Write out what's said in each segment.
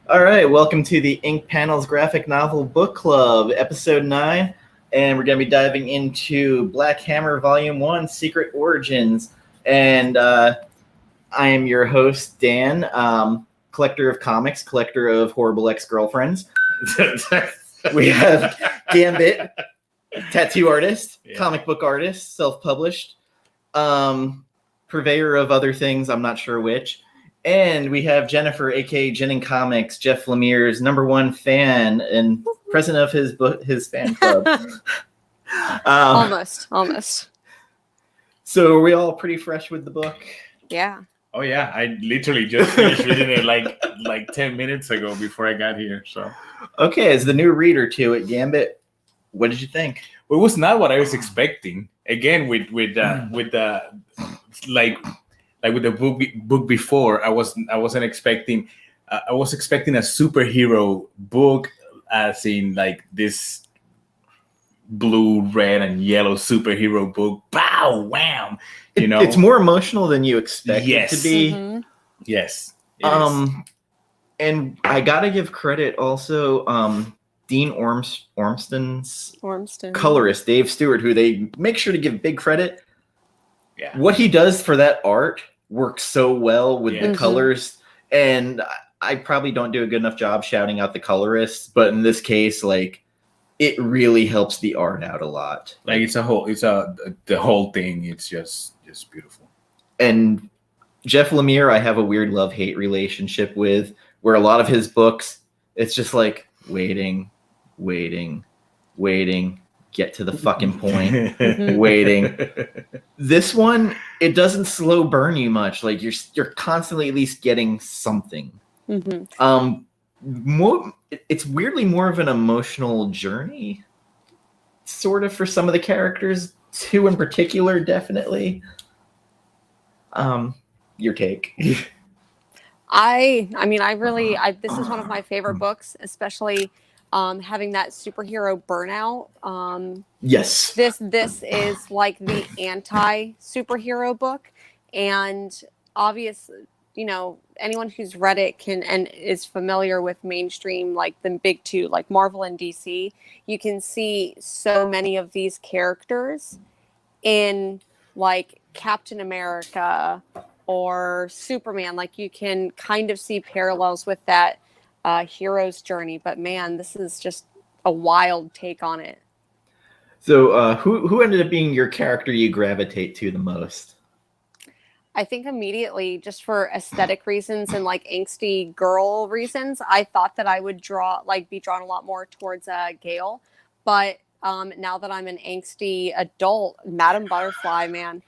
All right, welcome to the Ink Panels Graphic Novel Book Club, Episode 9, and we're going to be diving into Black Hammer Volume 1, Secret Origins, and I am your host, Dan, collector of comics, collector of horrible ex-girlfriends. We have Gambit, tattoo artist, comic book artist, self-published, purveyor of other things, I'm not sure which. And we have Jennifer, aka Jenning Comics, Jeff Lemire's #1 fan and president of his fan club. Almost. So are we all pretty fresh with the book? Yeah. Oh yeah, I literally just finished reading it like 10 minutes ago before I got here. So okay, as the new reader to it, Gambit, what did you think? Well, it was not what I was expecting. Again, with the with the book before, I wasn't expecting. I was expecting a superhero book, as in like this blue, red, and yellow superhero book. Bow, wham! You know, it's more emotional than you expect it to be. Mm-hmm. Yes. And I gotta give credit also. Dean Ormston's colorist, Dave Stewart, who they make sure to give big credit. Yeah. What he does for that art works so well with the colors, and I probably don't do a good enough job shouting out the colorists, but in this case, like, it really helps the art out a lot. Like the whole thing. It's just beautiful. And Jeff Lemire, I have a weird love-hate relationship with, where a lot of his books, it's just like waiting, get to the fucking point, waiting. This one, it doesn't slow burn you much. Like you're constantly at least getting something. It's weirdly more of an emotional journey, sort of, for some of the characters. 2 in particular, definitely. Your take? I really this is one of my favorite books, especially having that superhero burnout. Yes. This is like the anti-superhero book, and obviously, anyone who's read it and is familiar with mainstream, like the big 2, like Marvel and DC, you can see so many of these characters in like Captain America or Superman. Like you can kind of see parallels with that hero's journey, but man, this is just a wild take on it. So who ended up being your character you gravitate to the most? I think immediately, just for aesthetic reasons and like angsty girl reasons, I thought that I would be drawn a lot more towards Gale, but now that I'm an angsty adult, Madame Butterfly, man.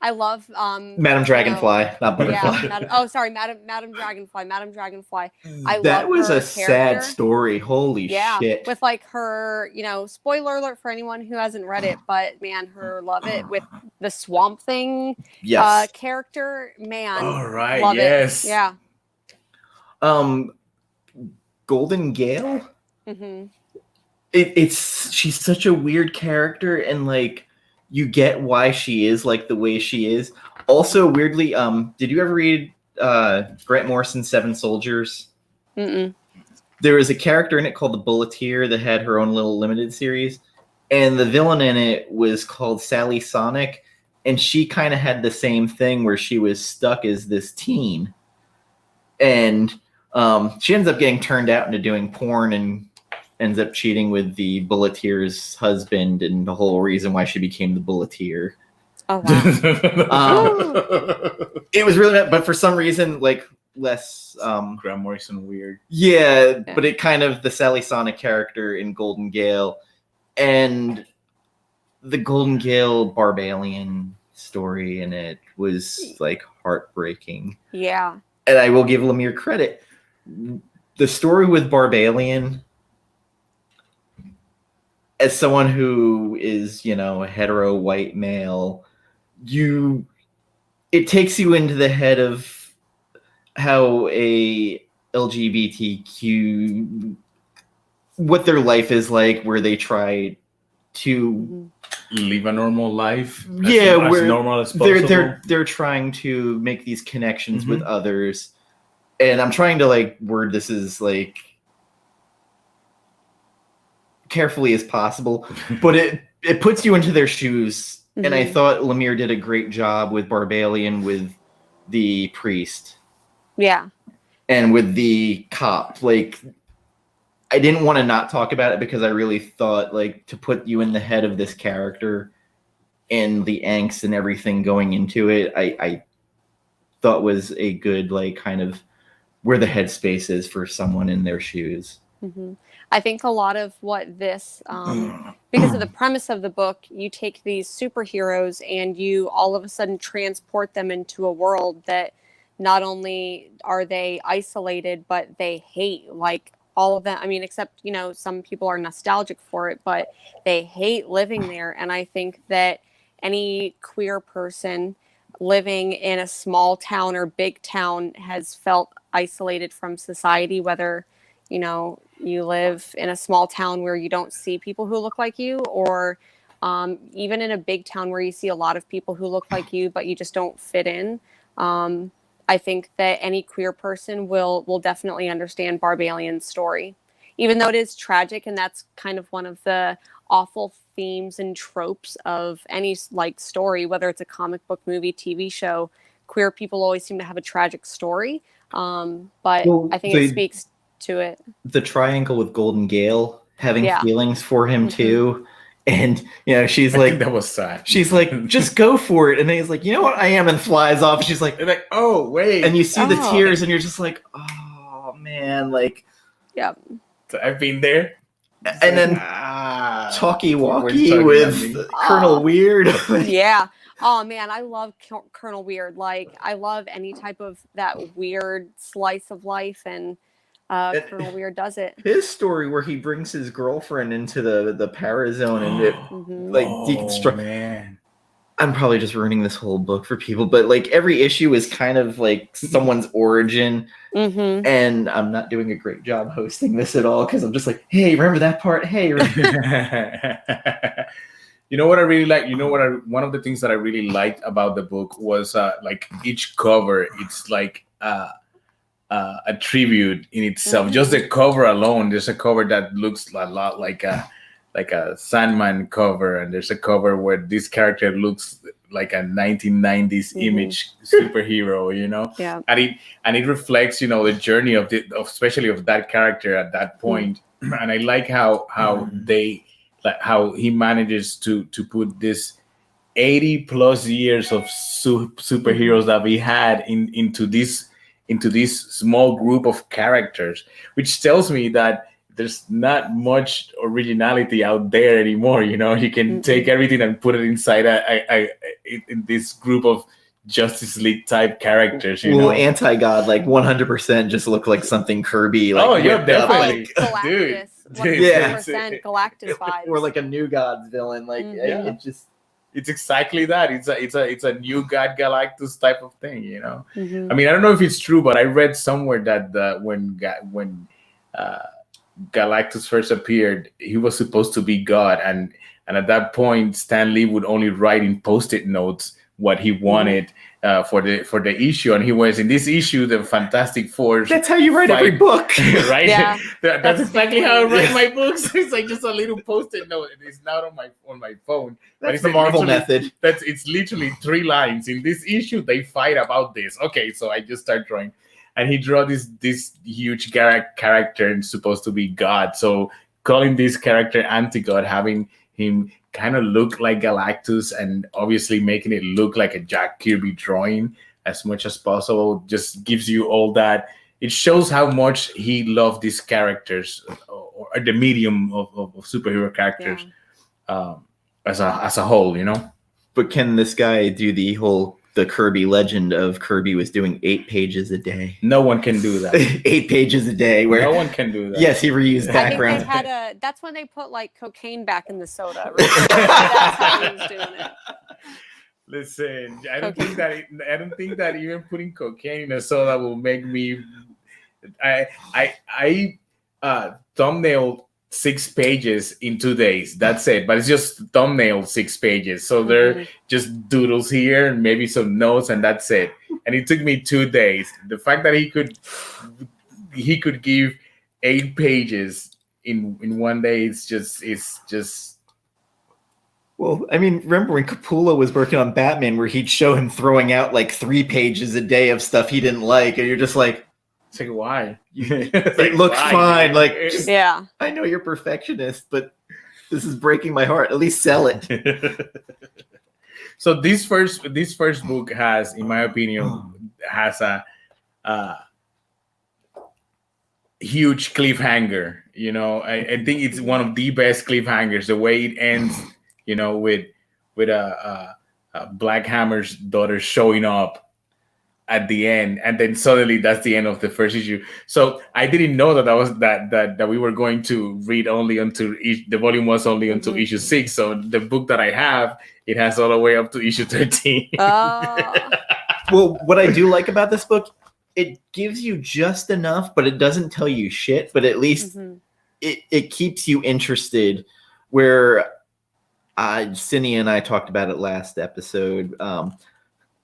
I love Madame Dragonfly, not Butterfly. Yeah, Madame Dragonfly. That was a sad story. Holy shit. With like her, spoiler alert for anyone who hasn't read it, but man, her love it with the Swamp Thing character, man. All right, love yes. it. Yeah. Golden Gale? Mm-hmm. She's such a weird character, and like you get why she is like the way she is. Also, weirdly, did you ever read Grant Morrison's Seven Soldiers? Mm-mm. There was a character in it called the Bulleteer that had her own little limited series, and the villain in it was called Sally Sonic, and she kind of had the same thing where she was stuck as this teen, and she ends up getting turned out into doing porn and ends up cheating with the Bulleteer's husband, and the whole reason why she became the Bulleteer. Oh wow! It was really bad, but for some reason, like less Grant Morrison weird. Yeah, but it kind of the Sally Sonic character in Golden Gale, and the Golden Gale Barbalian story in it was like heartbreaking. Yeah, and I will give Lemire credit. The story with Barbalian, as someone who is, a hetero white male, it takes you into the head of how a LGBTQ, what their life is like, where they try to live a normal life. As normal as possible. They're trying to make these connections with others, and I'm trying to like word this as like carefully as possible, but it puts you into their shoes. And I thought Lemire did a great job with Barbalian, with the priest. Yeah. And with the cop. Like, I didn't want to not talk about it because I really thought, like, to put you in the head of this character and the angst and everything going into it, I thought was a good, like, kind of where the headspace is for someone in their shoes. Mm-hmm. I think a lot of what this, because of the premise of the book, you take these superheroes and you all of a sudden transport them into a world that not only are they isolated, but they hate, like all of them. I mean, except, you know, some people are nostalgic for it, but they hate living there. And I think that any queer person living in a small town or big town has felt isolated from society, whether, you know, you live in a small town where you don't see people who look like you, or even in a big town where you see a lot of people who look like you, but you just don't fit in. I think that any queer person will definitely understand Barbalian's story, even though it is tragic, and that's kind of one of the awful themes and tropes of any like story, whether it's a comic book, movie, TV show. Queer people always seem to have a tragic story, but I think it speaks to it. The triangle with Golden Gale having feelings for him too, and you know she's like, that was sad. She's like, just go for it, and then he's like, you know what, I am, and flies off. And she's like, oh wait, and you see the tears, and you're just like, oh man, like, yeah. So I've been there. And then talkie walkie with Colonel Weird. Yeah. Oh man, I love Colonel Weird. Like, I love any type of that weird slice of life, and Colonel Weird does it. His story where he brings his girlfriend into the Parazone and it like deconstruct. Man, I'm probably just ruining this whole book for people, but like every issue is kind of like someone's origin, and I'm not doing a great job hosting this at all because I'm just like, hey, remember that part? Hey, you know what I really like? You know what? One of the things that I really liked about the book was like each cover. It's like a tribute in itself. Just the cover alone. There's a cover that looks a lot like a Sandman cover, and there's a cover where this character looks like a 1990s image superhero, you know. Yeah. And it reflects, you know, the journey of especially of that character at that point. And I like how how he manages to put this 80 plus years of superheroes that we had into this small group of characters, which tells me that there's not much originality out there anymore. You know, you can take everything and put it inside in this group of Justice League type characters. You know, anti-God, like 100% just look like something Kirby. Like, oh yeah, definitely, Galactus, dude. 100% Galactus vibes, or like a New Gods villain. Like it just. It's exactly that. It's a new God Galactus type of thing, you know. I mean, I don't know if it's true, but I read somewhere that when Galactus first appeared, he was supposed to be God, and at that point, Stan Lee would only write in Post-it notes what he wanted for the issue, and he was in this issue, the Fantastic Four. That's how you write every book, right? Yeah, that's exactly how I write my books. It's like just a little Post-it note, and it's not on my phone. That's the Marvel method. It's literally 3 lines. In this issue, they fight about this. Okay, so I just start drawing. And he drew this huge character and supposed to be God. So calling this character anti-God, having him kind of look like Galactus, and obviously making it look like a Jack Kirby drawing as much as possible, just gives you all that. It shows how much he loved these characters, or the medium of superhero characters as a whole, you know. But can this guy do the Kirby legend of Kirby was doing 8 pages a day? No one can do that. 8 pages a day. Where no one can do that. Yes, he reused background. I think that's when they put like cocaine back in the soda. Right? That's how he was doing it. Listen, I don't think that even putting cocaine in a soda will make me. I thumbnailed 6 pages in 2 days. That's it. But it's just thumbnail 6 pages. So they're just doodles here and maybe some notes, and that's it. And it took me 2 days. The fact that he could give 8 pages in 1 day, it's just. Well, I mean, remember when Capullo was working on Batman, where he'd show him throwing out like 3 pages a day of stuff he didn't like, and you're just like, it's like, why? It looks fine. Like, yeah, I know you're perfectionist, but this is breaking my heart. At least sell it. So this first book has, in my opinion, has a huge cliffhanger. You know, I think it's one of the best cliffhangers. The way it ends, you know, with Black Hammer's daughter showing up at the end, and then suddenly that's the end of the first issue. So I didn't know that we were going to read only until the volume was only until issue 6. So the book that I have, it has all the way up to issue 13. Well, what I do like about this book, it gives you just enough, but it doesn't tell you shit. But at least it keeps you interested. Where Cindy and I talked about it last episode.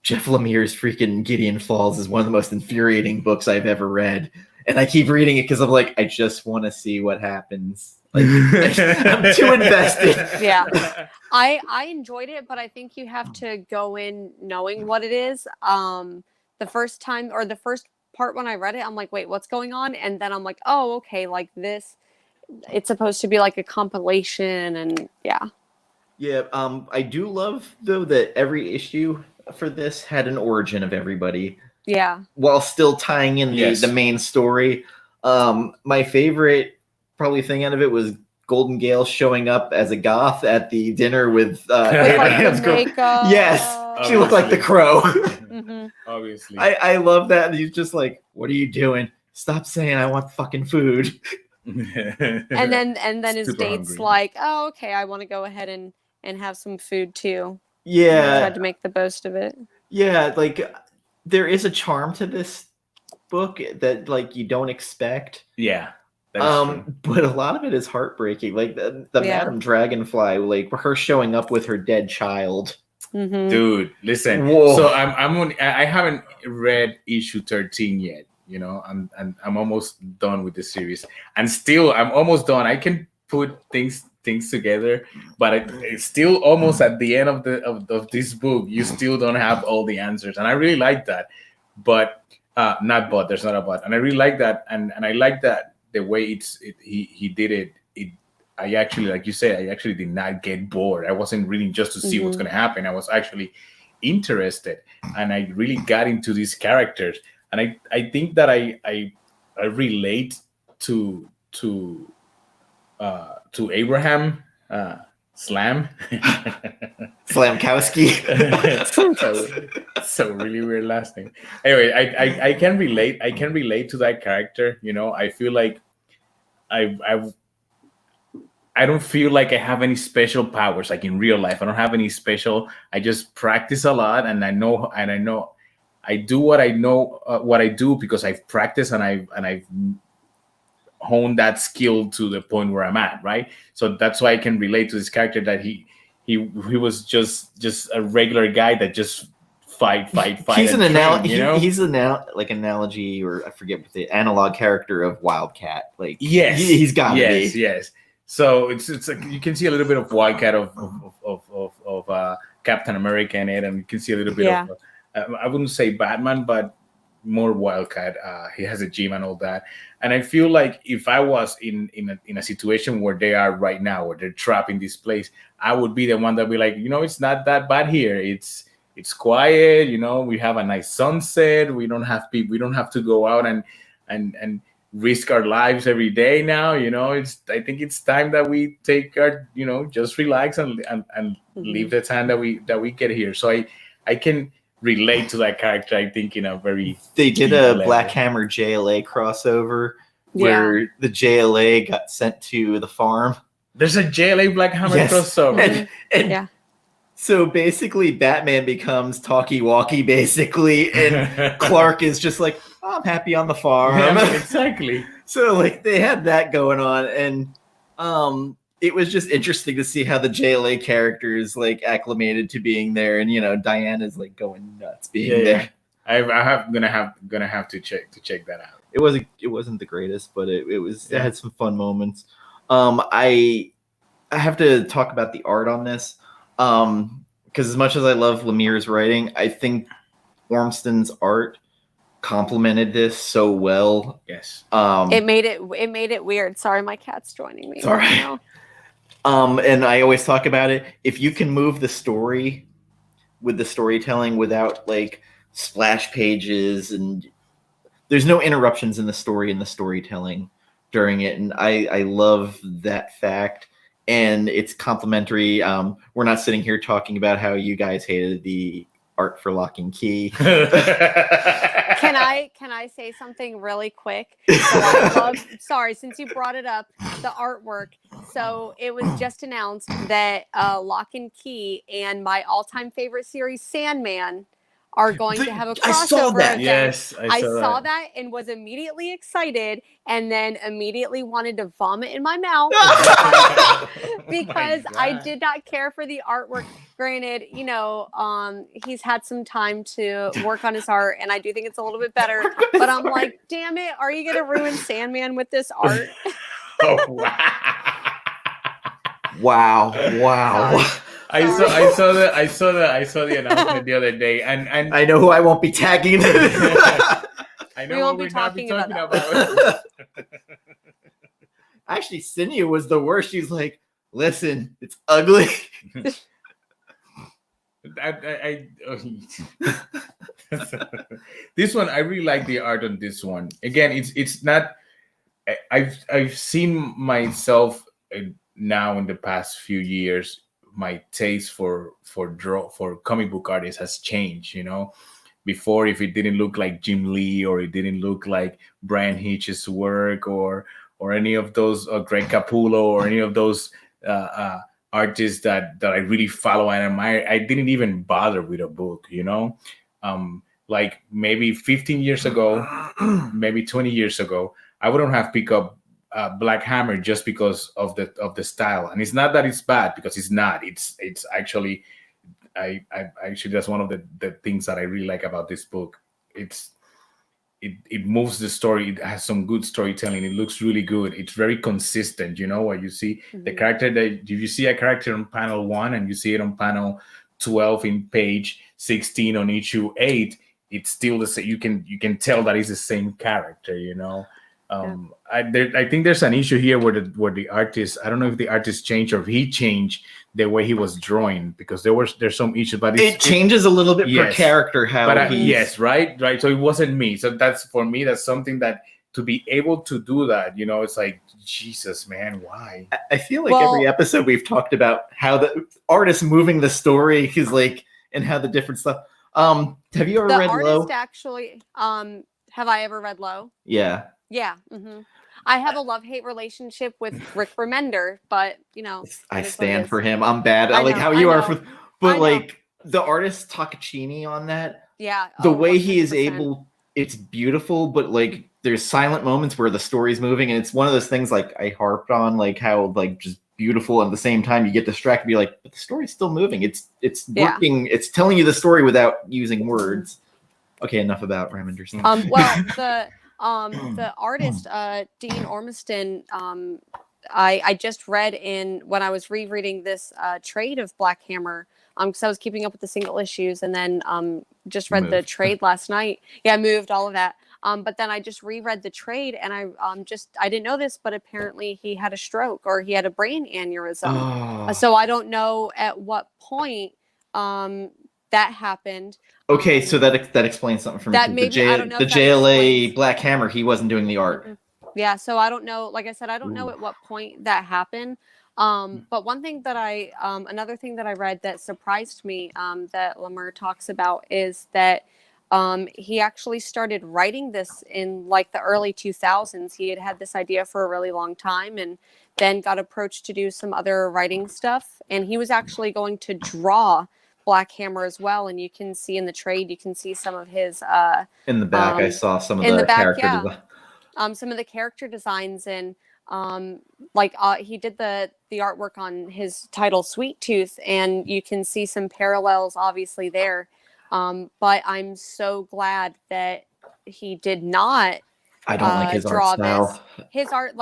Jeff Lemire's freaking Gideon Falls is one of the most infuriating books I've ever read. And I keep reading it because I'm like, I just want to see what happens. Like, I'm too invested. Yeah. I enjoyed it, but I think you have to go in knowing what it is. The first time, or the first part when I read it, I'm like, wait, what's going on? And then I'm like, oh, okay, like this, it's supposed to be like a compilation, and yeah. Yeah, I do love, though, that every issue for this had an origin of everybody. Yeah. While still tying in the main story. My favorite probably thing out of it was Golden Gale showing up as a goth at the dinner with Abraham's girl. Yes, she looked like the Crow. Obviously. I love that. And he's just like, what are you doing? Stop saying I want fucking food. and then his Super date's hungry. like, oh, okay, I want to go ahead and have some food too. Yeah. I tried to make the most of it. Yeah, like there is a charm to this book that like you don't expect. Yeah. True. But a lot of it is heartbreaking. Like the Madam Dragonfly, like her showing up with her dead child. Dude, listen. Whoa. So I haven't read issue 13 yet. You know, I'm almost done with the series, and still I'm almost done. I can put things together, but it's still almost at the end of this book. You still don't have all the answers, and I really like that. But there's not a but, and I really like that, and I like that the way he did it. I actually, like you said, I actually did not get bored. I wasn't reading just to see what's going to happen. I was actually interested, and I really got into these characters. And I think that I relate to Abraham Slam Slamkowski. so really weird last name. Anyway, I can relate. I can relate to that character. You know, I feel like I don't feel like I have any special powers, like in real life. I don't have any special. I just practice a lot, and I know I do what I know, what I do because I've practiced and I've honed that skill to the point where I'm at, right? So that's why I can relate to this character, that he was just a regular guy that just fight. He's an analogy. You know? He's analogy, or I forget what the analog character of Wildcat. Like yes, he's got to be. Yes. So it's like you can see a little bit of Wildcat of Captain America in it, and you can see a little bit of I wouldn't say Batman, but more Wildcat. He has a gym and all that, and I feel like if I was in a situation where they are right now, where they're trapped in this place, I would be the one that be like, you know, it's not that bad here. It's quiet. You know, we have a nice sunset. We don't have to go out and risk our lives every day now. You know, I think it's time that we take our, you know, just relax and leave the time that we get here. So I can relate to that character, I think, in a very they did a level. Black Hammer JLA crossover where the JLA got sent to the farm. There's a JLA Black Hammer crossover. And so basically Batman becomes talkie-walkie basically, and Clark is just like, oh, I'm happy on the farm. Yeah, exactly. So like they had that going on, and It was just interesting to see how the JLA characters like acclimated to being there, and Diana's like going nuts being there. Gonna have to check that out. It wasn't the greatest, but it had some fun moments. I have to talk about the art on this, because as much as I love Lemire's writing, I think Ormston's art complemented this so well. Yes. It made it weird. Sorry, my cat's joining me. It's all right. And I always talk about it. If you can move the story with the storytelling without like splash pages, and there's no interruptions in the story and the storytelling during it, and I love that fact. And it's complimentary. We're not sitting here talking about how you guys hated the art for Lock and Key. Can I say something really quick? So sorry, since you brought it up, the artwork. So it was just announced that Lock and Key and my all-time favorite series, Sandman, are going to have a crossover. I saw that. Event. Yes, I saw that and was immediately excited, and then immediately wanted to vomit in my mouth because I did not care for the artwork. Granted, he's had some time to work on his art, and I do think it's a little bit better. But I'm like, damn it, are you gonna ruin Sandman with this art? Oh wow! Wow! I saw the announcement the other day, and I know who I won't be tagging. I know we won't what be talking about. Actually, Sinia was the worst. She's like, listen, it's ugly. This one, I really like the art on this one. Again, it's not. I've seen myself now in the past few years. My taste for comic book artists has changed. Before, if it didn't look like Jim Lee, or it didn't look like Brian Hitch's work, or any of those, Greg Capullo, or any of those artists that I really follow and admire, I didn't even bother with a book. Like maybe 15 years ago, maybe 20 years ago, I wouldn't have picked up Black Hammer just because of the style. And it's not that it's bad, because it's not. It's actually, I actually, that's one of the things that I really like about this book. It moves the story. It has some good storytelling. It looks really good. It's very consistent. What you see, the character that you see a character on panel 1 and you see it on panel 12 in page 16 on issue 8, it's still the same. You can tell that it's the same character. I think there's an issue here where the artist, I don't know if the artist changed or if he changed the way he was drawing, because there's some issues, but it changes a little bit per character. Yes, right. So it wasn't me. So that's, for me, that's something that, to be able to do that, it's like, Jesus, man, why? I feel like every episode we've talked about how the artist moving the story is like, and how the different stuff. Have you ever read Low? Actually, have I ever read Low? Yeah. Yeah. Mm-hmm. I have a love-hate relationship with Rick Remender, but I stand for him. I'm bad. I like how you are for, but like the artist Takachini on that. Yeah. The way he is able, it's beautiful, but like there's silent moments where the story's moving, and it's one of those things like I harped on, like how like just beautiful, at the same time you get distracted, be like, but the story's still moving. It's working. It's telling you the story without using words. Okay, enough about Remender's. The artist, Dean Ormston, I just read when I was rereading this trade of Black Hammer, because I was keeping up with the single issues, and then just read the trade last night. Yeah, I moved all of that. But then I just reread the trade, and I didn't know this, but apparently he had a stroke, or he had a brain aneurysm. So I don't know at what point that happened. Okay, so that explains something for me. That maybe, I don't know the JLA Black Hammer, he wasn't doing the art. Yeah, so I don't know. Like I said, I don't know at what point that happened. But one thing that another thing that I read that surprised me, that Lemire talks about, is that he actually started writing this in like the early 2000s. He had this idea for a really long time, and then got approached to do some other writing stuff. And he was actually going to draw Black Hammer as well, and you can see in the trade, you can see some of his in the back. I saw some of the character some of the character designs, and He did the artwork on his title Sweet Tooth, and you can see some parallels obviously there. But I'm so glad that he did not I don't like his art draw style. his art,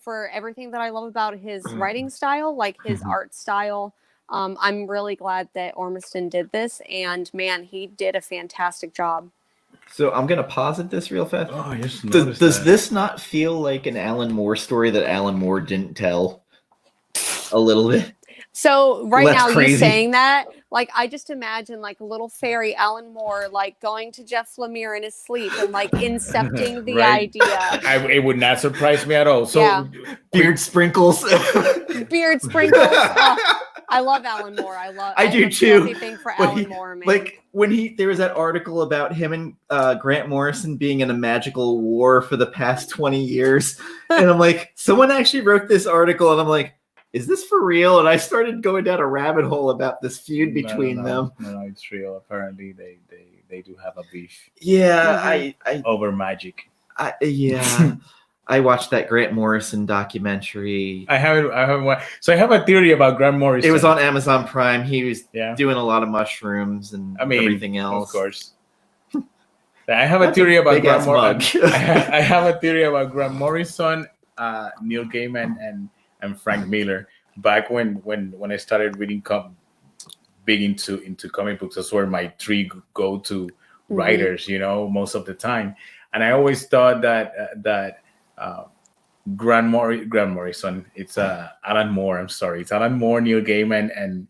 for everything that I love about his writing style, like his art style. I'm really glad that Ormston did this, and man, he did a fantastic job. So I'm gonna posit this real fast. Oh, I just Does noticed that. this not feel like an Alan Moore story that Alan Moore didn't tell? A little bit. So right That's now, crazy. you saying that, I just imagine a little fairy Alan Moore, going to Jeff Lemire in his sleep and incepting the Right. idea. It would not surprise me at all. So Yeah. Beard sprinkles. Beard sprinkles. Oh, I love Alan Moore. I do have too, Everything for but Alan Moore, man. when there was that article about him and Grant Morrison being in a magical war for the past 20 years, and I'm like, someone actually wrote this article, and I'm like, is this for real? And I started going down a rabbit hole about this feud between them. No, it's real. Apparently, they do have a beef. Yeah, Mhm. I over magic. I watched that Grant Morrison documentary. I haven't watched. So I have a theory about Grant Morrison. It was on Amazon Prime. He was Yeah. doing a lot of mushrooms and everything else. Of course. I have a theory about Grant Morrison. I have a theory about Grant Morrison, Neil Gaiman, and Frank Miller. Back when I started reading big into comic books, that's where my three go-to writers, most of the time. And I always thought that Grant Morrison, it's Alan Moore. I'm sorry, it's Alan Moore, Neil Gaiman, and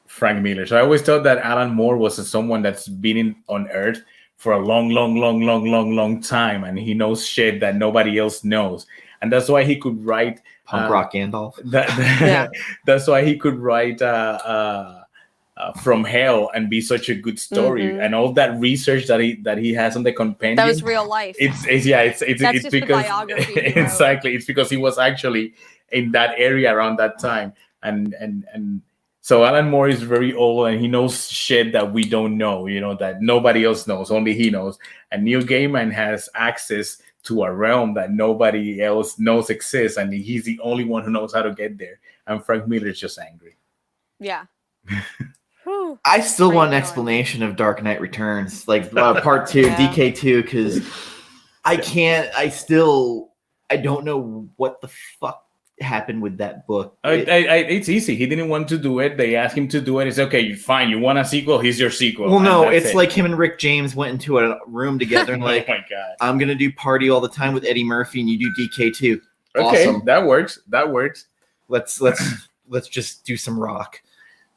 Frank Miller. So I always thought that Alan Moore was someone that's been on Earth for a long time, and he knows shit that nobody else knows, and that's why he could write Punk rock Gandalf. That's why he could write From Hell and be such a good story, and all that research that he has on the compendium. That was real life. It's just because the biography he wrote. Exactly. It's because he was actually in that area around that time, and so Alan Moore is very old and he knows shit that we don't know, that nobody else knows, only he knows. And Neil Gaiman has access to a realm that nobody else knows exists, and he's the only one who knows how to get there. And Frank Miller is just angry. Yeah. I still want an explanation of Dark Knight Returns, part 2, DK2, because I don't know what the fuck happened with that book. It's easy. He didn't want to do it. They asked him to do it. It's okay. Fine. You want a sequel? Here's your sequel. Well, no, it's like him and Rick James went into a room together and oh my God. I'm going to do Party All the Time with Eddie Murphy and you do DK2. Okay, awesome. That works. Let's just do some rock.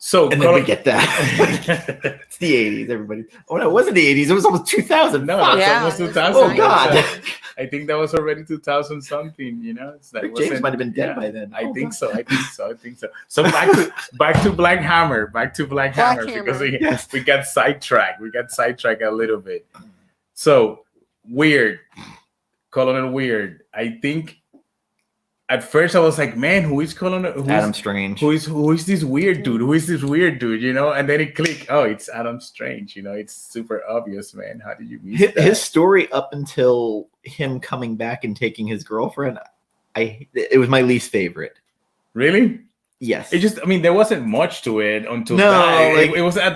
So and then we get that. It's the 80s, everybody. Oh no, it wasn't the 80s. It was almost 2000. No, it's almost 2000. Oh God. I think that was already 2000 something. Rick James might have been dead by then. I think so. So back to Black Hammer. Because we got sidetracked. A little bit. So Weird, Colonel Weird. I think. At first, I was like, "Man, who is Adam Strange? Who is this weird dude? And then it clicked. Oh, it's Adam Strange. It's super obvious, man. How did you miss that? His story up until him coming back and taking his girlfriend, it was my least favorite. Really? Yes. There wasn't much to it until that.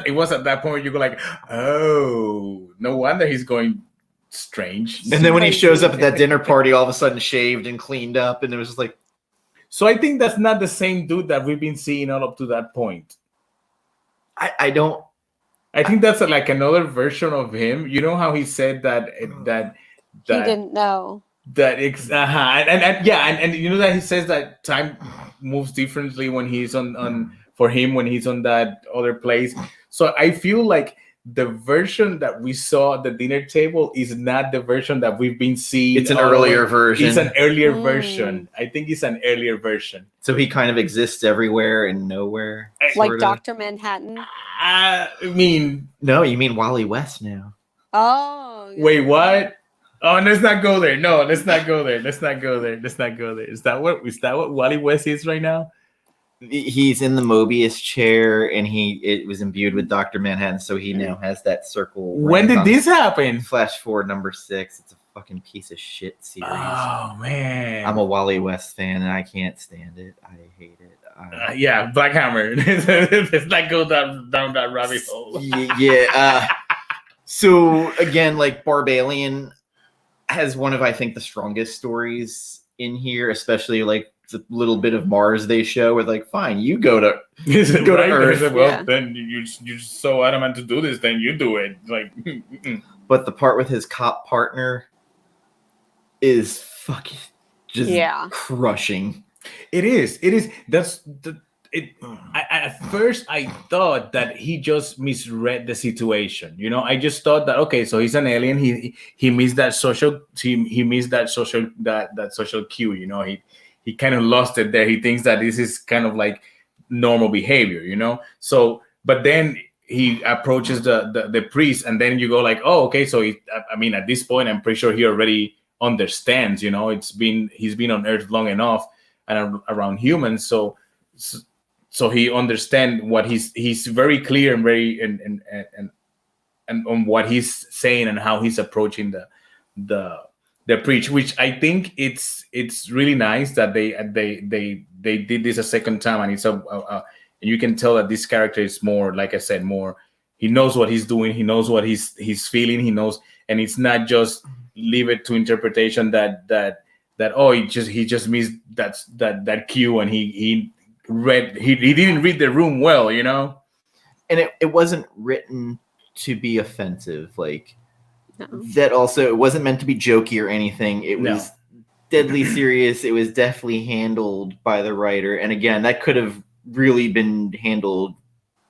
It was at that point where you go like, oh, no wonder he's going strange. And then when he shows up at that dinner party, all of a sudden shaved and cleaned up, and it was just like. So I think that's not the same dude that we've been seeing all up to that point. I don't. I think that's like another version of him. You know how he said that he didn't know that and you know that he says that time moves differently when he's on for him when he's on that other place. So I feel like the version that we saw at the dinner table is not the version that we've been seeing. It's an earlier version. It's an earlier version. I think it's an earlier version. So he kind of exists everywhere and nowhere. Like Dr. Manhattan? No, you mean Wally West now. Oh. Wait, what? Oh, let's not go there. No, let's not go there. Is that what Wally West is right now? He's in the Mobius chair, and it was imbued with Dr. Manhattan, so he now has that circle. When did this happen? Flash forward number 6. It's fucking piece of shit series. Oh man, I'm a Wally West fan and I can't stand it. I hate it. Yeah, Black Hammer. Let's not go down that rabbit hole. Yeah. So again, like Barbalian has one of, I think, the strongest stories in here, especially like the little bit of Mars they show where like, fine, you go to Earth. Well, then you're so adamant to do this, then you do it. Like, but the part with his cop partner is fucking just crushing. It is. That's the. At first, I thought that he just misread the situation. You know, I just thought that okay, so he's an alien. He missed that social. He missed that social cue. You know, he kind of lost it there. He thinks that this is kind of like normal behavior. You know, so but then he approaches the priest, and then you go like, oh, okay, so I mean, at this point, I'm pretty sure he already understands. You know, he's been on Earth long enough and around humans, so he understands what he's very clear and very and on what he's saying and how he's approaching the preach, which I think it's really nice that they did this a second time, and it's you can tell that this character is more, like I said, more he knows what he's doing, he knows what he's feeling, he knows, and it's not just leave it to interpretation that oh he just missed that cue and he didn't read the room well, you know. And it wasn't written to be offensive, like that. Also, it wasn't meant to be jokey or anything. It was deadly serious. It was definitely handled by the writer, and again, that could have really been handled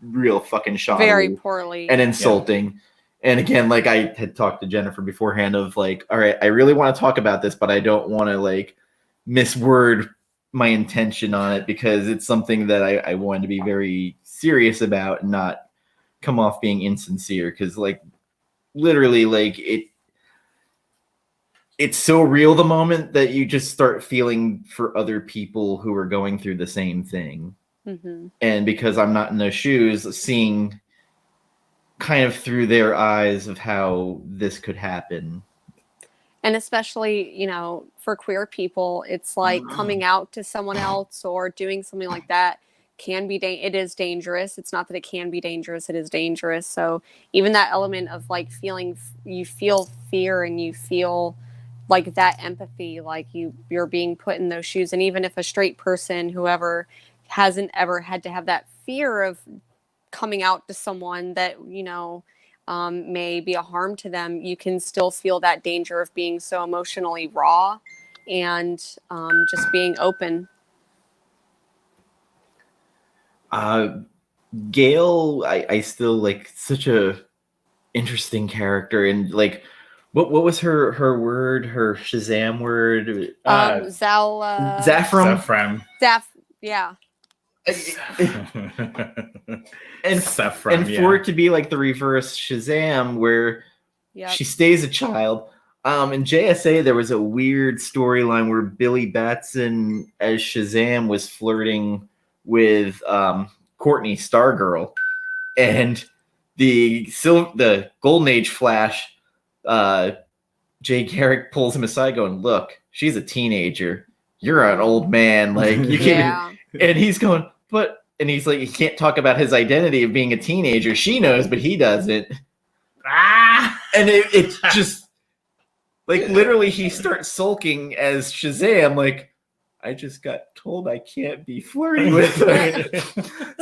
real fucking shoddy, very poorly, and insulting. Yeah. And again, like I had talked to Jennifer beforehand of like, all right, I really want to talk about this, but I don't want to like misword my intention on it because it's something that I wanted to be very serious about and not come off being insincere. Because like literally, like it's so real the moment that you just start feeling for other people who are going through the same thing. Mm-hmm. And because I'm not in those shoes, seeing kind of through their eyes of how this could happen. And especially, you know, for queer people, it's like coming out to someone else or doing something like that can be, it is dangerous. It's not that it can be dangerous, it is dangerous. So even that element of like you feel fear and you feel like that empathy, like you're being put in those shoes. And even if a straight person, whoever, hasn't ever had to have that fear of coming out to someone that, you know, may be a harm to them, you can still feel that danger of being so emotionally raw and just being open. Gail, I still like, such a interesting character, and like what was her word, her Shazam word? Zaffram. Yeah. And Saffron, for it to be like the reverse Shazam, where she stays a child. In JSA, there was a weird storyline where Billy Batson as Shazam was flirting with Courtney Stargirl, and the Golden Age Flash, Jay Garrick pulls him aside, going, "Look, she's a teenager. You're an old man. Like you can't." And he's going, "But." And he's like, he can't talk about his identity of being a teenager. She knows, but he doesn't. And it's just like literally he starts sulking as Shazam, like, I just got told I can't be flirting with her.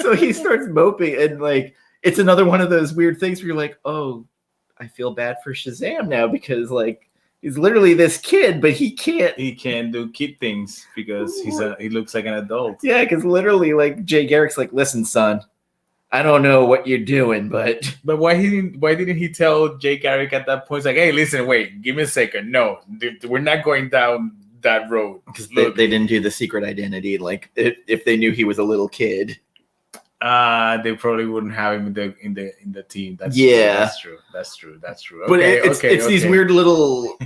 So he starts moping, and like it's another one of those weird things where you're like, oh, I feel bad for Shazam now because like he's literally this kid, but he can't do kid things because he looks like an adult. Yeah, because literally, like Jay Garrick's like, listen, son, I don't know what you're doing, but why didn't he tell Jay Garrick at that point? It's like, hey, listen, wait, give me a second. No, we're not going down that road because they didn't do the secret identity. Like if they knew he was a little kid. They probably wouldn't have him in the team. That's true. Okay, but it's these weird little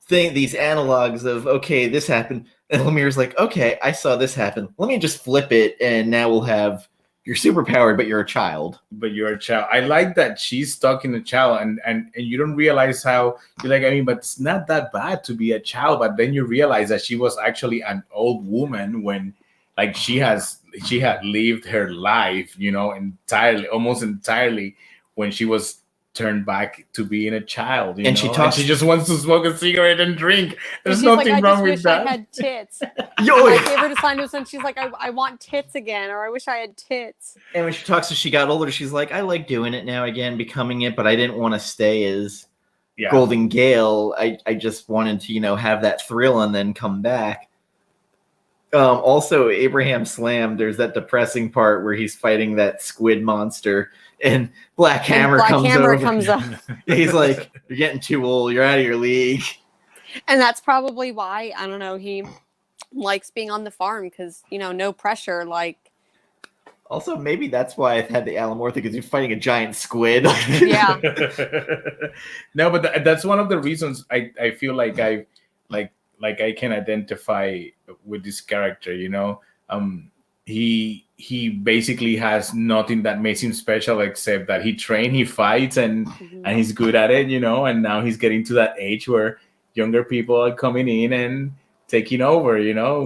these analogs of okay, this happened, and Lemire's like, okay, I saw this happen. Let me just flip it, and now we'll have you're super powered, but you're a child. But you're a child. I like that she's stuck in a child, and you don't realize how you're like. I mean, but it's not that bad to be a child. But then you realize that she was actually an old woman when, like, she had lived her life, almost entirely, when she was turned back to being a child. And she talks. And she just wants to smoke a cigarette and drink. There's she's nothing like, wrong I with just wish that. I had tits. Yo, I gave her to sign to and she's like, I want tits again, or I wish I had tits. And when she talks as she got older, she's like, I like doing it now again, becoming it, but I didn't want to stay as Golden Gale. I just wanted to, have that thrill and then come back. Also, Abraham Slam, there's that depressing part where he's fighting that squid monster, and Black Hammer comes up. He's like, you're getting too old. You're out of your league. And that's probably why, I don't know, he likes being on the farm because, no pressure. Like, also, maybe that's why I've had the Alamortha, because you're fighting a giant squid. Yeah. No, but that's one of the reasons I feel like I can identify with this character. He basically has nothing that makes him special except that he trains, he fights, and he's good at it. And now he's getting to that age where younger people are coming in and taking over.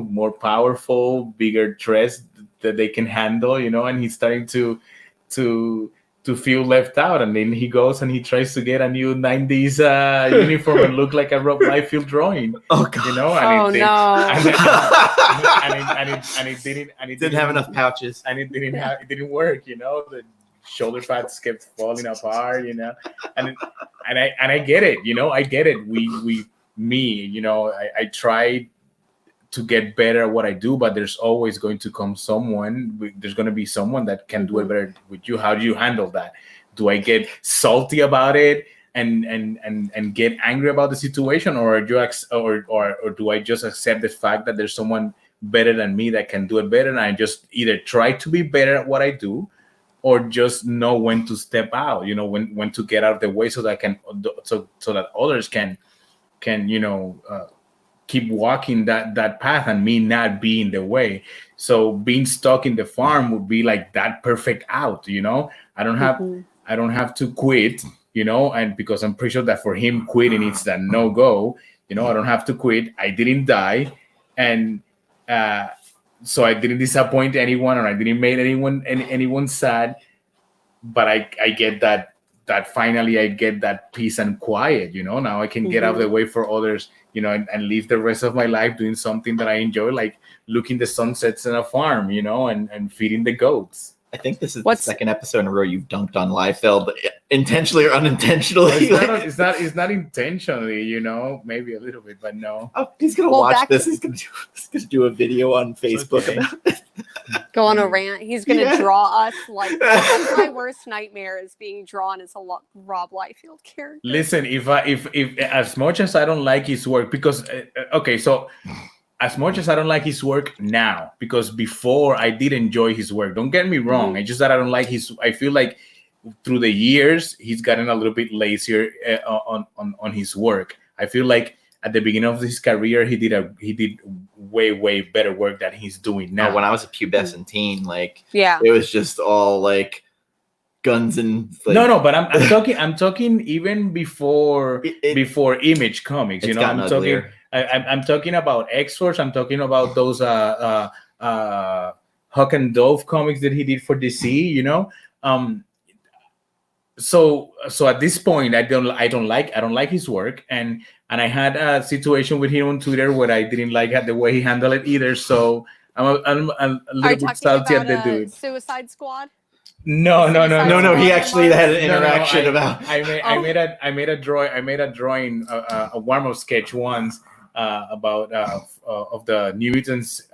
More powerful, bigger threats that they can handle. And he's starting to feel left out, and then he goes and he tries to get a new 90s uniform and look like a Rob Liefeld drawing. Oh god! And it didn't have enough pouches, and it didn't work. The shoulder pads kept falling apart. And I get it. I get it. I tried to get better at what I do, but there's always going to come someone. There's going to be someone that can do it better with you. How do you handle that? Do I get salty about it and get angry about the situation, or do I just accept the fact that there's someone better than me that can do it better, and I just either try to be better at what I do, or just know when to step out, when to get out of the way so that so that others can keep walking that path and me not be in the way. So being stuck in the farm would be like that perfect out. I don't have to quit, and because I'm pretty sure that for him quitting it's that no go. I don't have to quit. I didn't die, and so I didn't disappoint anyone, or I didn't make anyone sad. But I get that finally I get that peace and quiet. Now I can get out of the way for others. And live the rest of my life doing something that I enjoy, like looking the sunsets in a farm, and feeding the goats. I think this is the second episode in a row you've dunked on Liefeld, intentionally or unintentionally. It's not intentionally, maybe a little bit, but no. Oh, he's gonna watch this. He's gonna do a video on Facebook about it. Go on a rant. He's gonna draw us like that's my worst nightmare is being drawn as a Rob Liefeld character. Listen, if as much as I don't like his work, because so as much as I don't like his work now, because before I did enjoy his work. Don't get me wrong. It's just that I don't like I feel like through the years he's gotten a little bit lazier on his work. I feel like at the beginning of his career he did way better work than he's doing now. When I was a pubescent teen, it was just all like guns and no, but I'm talking even before Image Comics. I'm talking. I'm talking about X-Force. I'm talking about those Huck and Dove comics that he did for DC. So at this point, I don't like his work, and I had a situation with him on Twitter where I didn't like the way he handled it either. So I'm a little bit salty at the dude. Suicide Squad. No. He actually had an interaction about. I made a drawing, a warm-up sketch once about of the New Mutants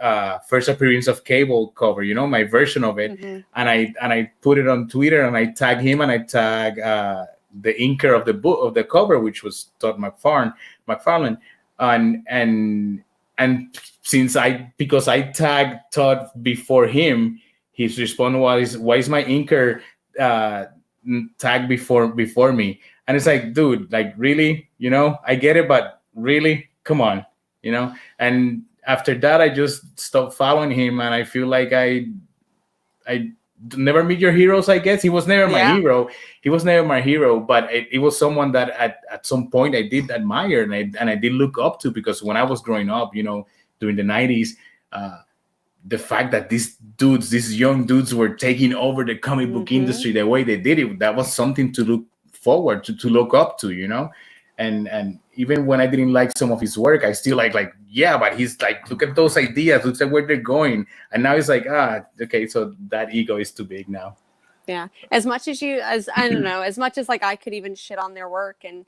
first appearance of Cable cover. My version of it, and I put it on Twitter, and I tag him, and I tag the inker of the book of the cover, which was Todd McFarlane, and because I tagged Todd before him. His response was, "Why is my inker tagged before me?" And it's like, dude, like really, I get it, but really, come on, And after that, I just stopped following him, and I feel like I never meet your heroes, I guess. He was never my Yeah. hero. He was never my hero, but it was someone that at some point I did admire and I did look up to, because when I was growing up, during the 90s, the fact that these young dudes were taking over the comic book industry the way they did it, that was something to look forward to look up to, and even when I didn't like some of his work, I still like, yeah, but he's like, look at those ideas, look at where they're going. And now it's like, okay, so that ego is too big now. Yeah. As much as I don't know, as much as like I could even shit on their work and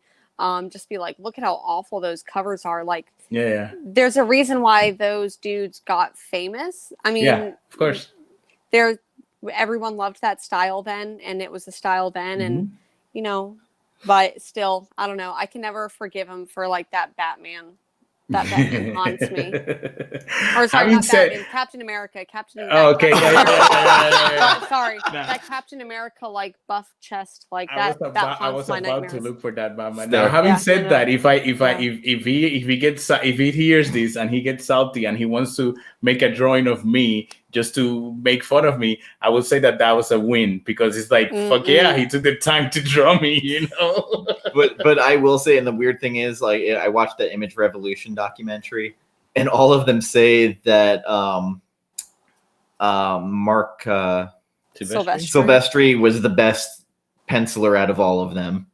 just be like, look at how awful those covers are. Like, yeah, there's a reason why those dudes got famous. I mean, yeah, of course. Everyone loved that style then, and it was the style then, and but still, I don't know. I can never forgive him for like that Batman. That Batman haunts me. Or sorry, not Batman. Captain America. Okay. Sorry, that Captain America like buff chest like that. I was about to look for that Batman. Now, now, having said that, if he hears this and he gets salty and he wants to make a drawing of me just to make fun of me, I would say that was a win, because it's like, fuck yeah, he took the time to draw me, But I will say, and the weird thing is, like, I watched the Image Revolution documentary, and all of them say that Mark Silvestri was the best penciler out of all of them.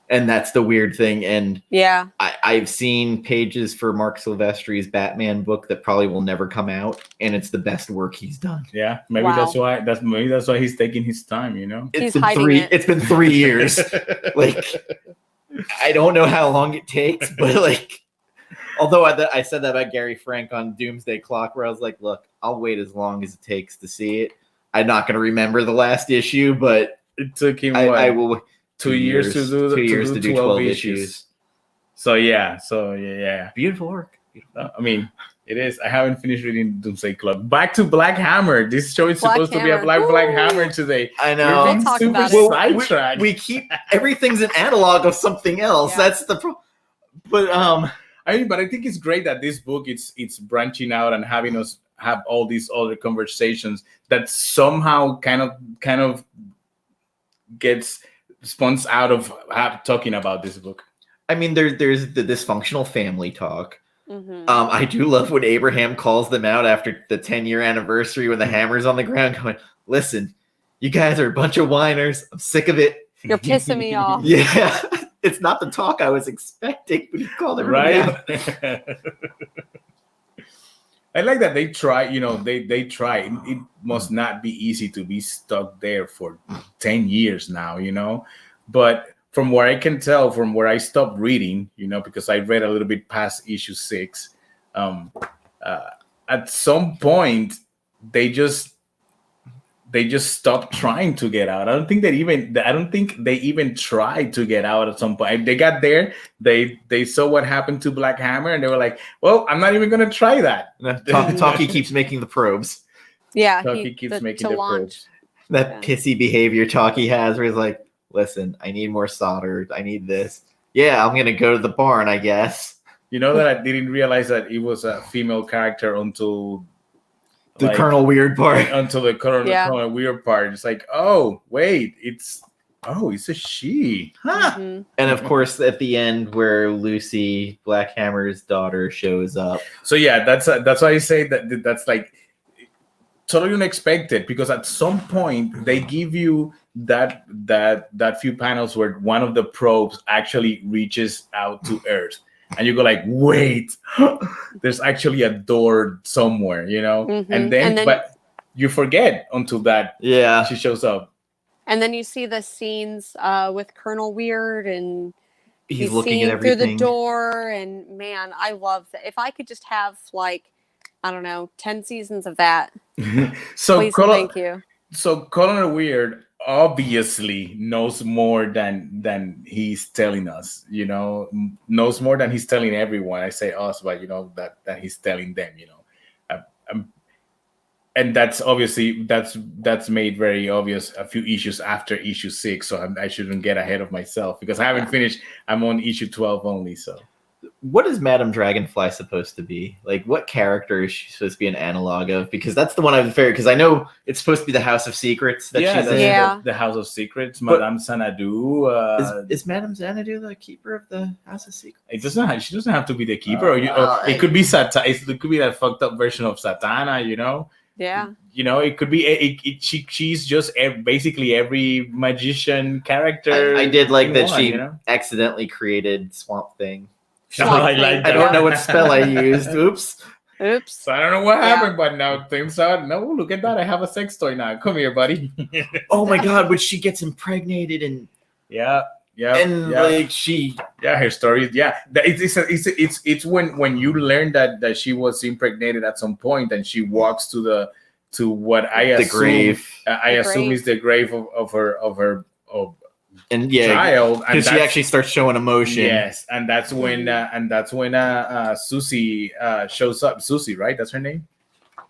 And that's the weird thing. And yeah, I've seen pages for Mark Silvestri's Batman book that probably will never come out, and it's the best work he's done. Yeah, maybe that's why he's taking his time. It's been 3 years. Like, I don't know how long it takes, but like, although I said that about Gary Frank on Doomsday Clock, where I was like, look, I'll wait as long as it takes to see it. I'm not going to remember the last issue, but it took him. I will. 2 years to do 12 issues. So yeah. Beautiful work. I mean, it is. I haven't finished reading Doomsday Clock. Back to Black Hammer. This show is supposed to be a Black Hammer today. I know. We'll talk about sidetracked. We keep everything's an analog of something else. Yeah. That's the problem. But but I think it's great that this book it's branching out and having us have all these other conversations that somehow kind of gets spawns out of talking about this book. I mean, there's the dysfunctional family talk. I do love when Abraham calls them out after the 10-year anniversary when the hammer's on the ground, going, "Listen, you guys are a bunch of whiners. I'm sick of it. You're pissing me off." Yeah, it's not the talk I was expecting, but he called it right. I like that they try. They try. It must not be easy to be stuck there for 10 years now. But from where I can tell, from where I stopped reading, because I read a little bit past issue 6, at some point they just stopped trying to get out. I don't think they even tried to get out at some point. They got there, they saw what happened to Black Hammer, and they were like, well, I'm not even going to try that. Talkie keeps making the probes. Yeah, Talkie keeps making the probes. That pissy behavior Talkie has, where he's like, listen, I need more solder. I need this. Yeah, I'm going to go to the barn, I guess. That I didn't realize that it was a female character until the Colonel Weird part. Until the Colonel Weird part. It's like, oh, wait, it's a she. Huh. Mm-hmm. And of course, at the end where Lucy, Black Hammer's daughter, shows up. So yeah, that's why I say that's like totally unexpected, because at some point they give you that few panels where one of the probes actually reaches out to Earth, and you go like, wait, there's actually a door somewhere, and then but you forget until that she shows up. And then you see the scenes with Colonel Weird, and he's looking at everything through the door, and man, I love that. If I could just have like, I don't know, 10 seasons of that. So please, thank you. So Colonel Weird obviously knows more than he's telling us, knows more than he's telling everyone. I say us, but that he's telling them, and that's obviously that's made very obvious a few issues after issue 6. So I shouldn't get ahead of myself, because I haven't finished. I'm on issue 12 only. So what is Madame Dragonfly supposed to be? Like, what character is she supposed to be an analog of? Because that's the one I'm fair. Because I know it's supposed to be the House of Secrets that she's in. Yeah. The House of Secrets, Madame Xanadu. Is Madame Xanadu the keeper of the House of Secrets? It doesn't. She doesn't have to be the keeper. Or it could be It could be that fucked up version of Satana. You know. Yeah. You know, it could be. She's just basically every magician character. I did like that she accidentally created Swamp Thing. I don't know what spell I used. Oops. So I don't know what happened, but now things are. No, look at that! I have a sex toy now. Come here, buddy. Oh my God! When she gets impregnated and her story. Yeah, it's when you learn that she was impregnated at some point, and she walks to what I assume the grave. I assume is the grave of her child, and she actually starts showing emotion. Yes, and that's when Susie shows up. Susie, right? That's her name.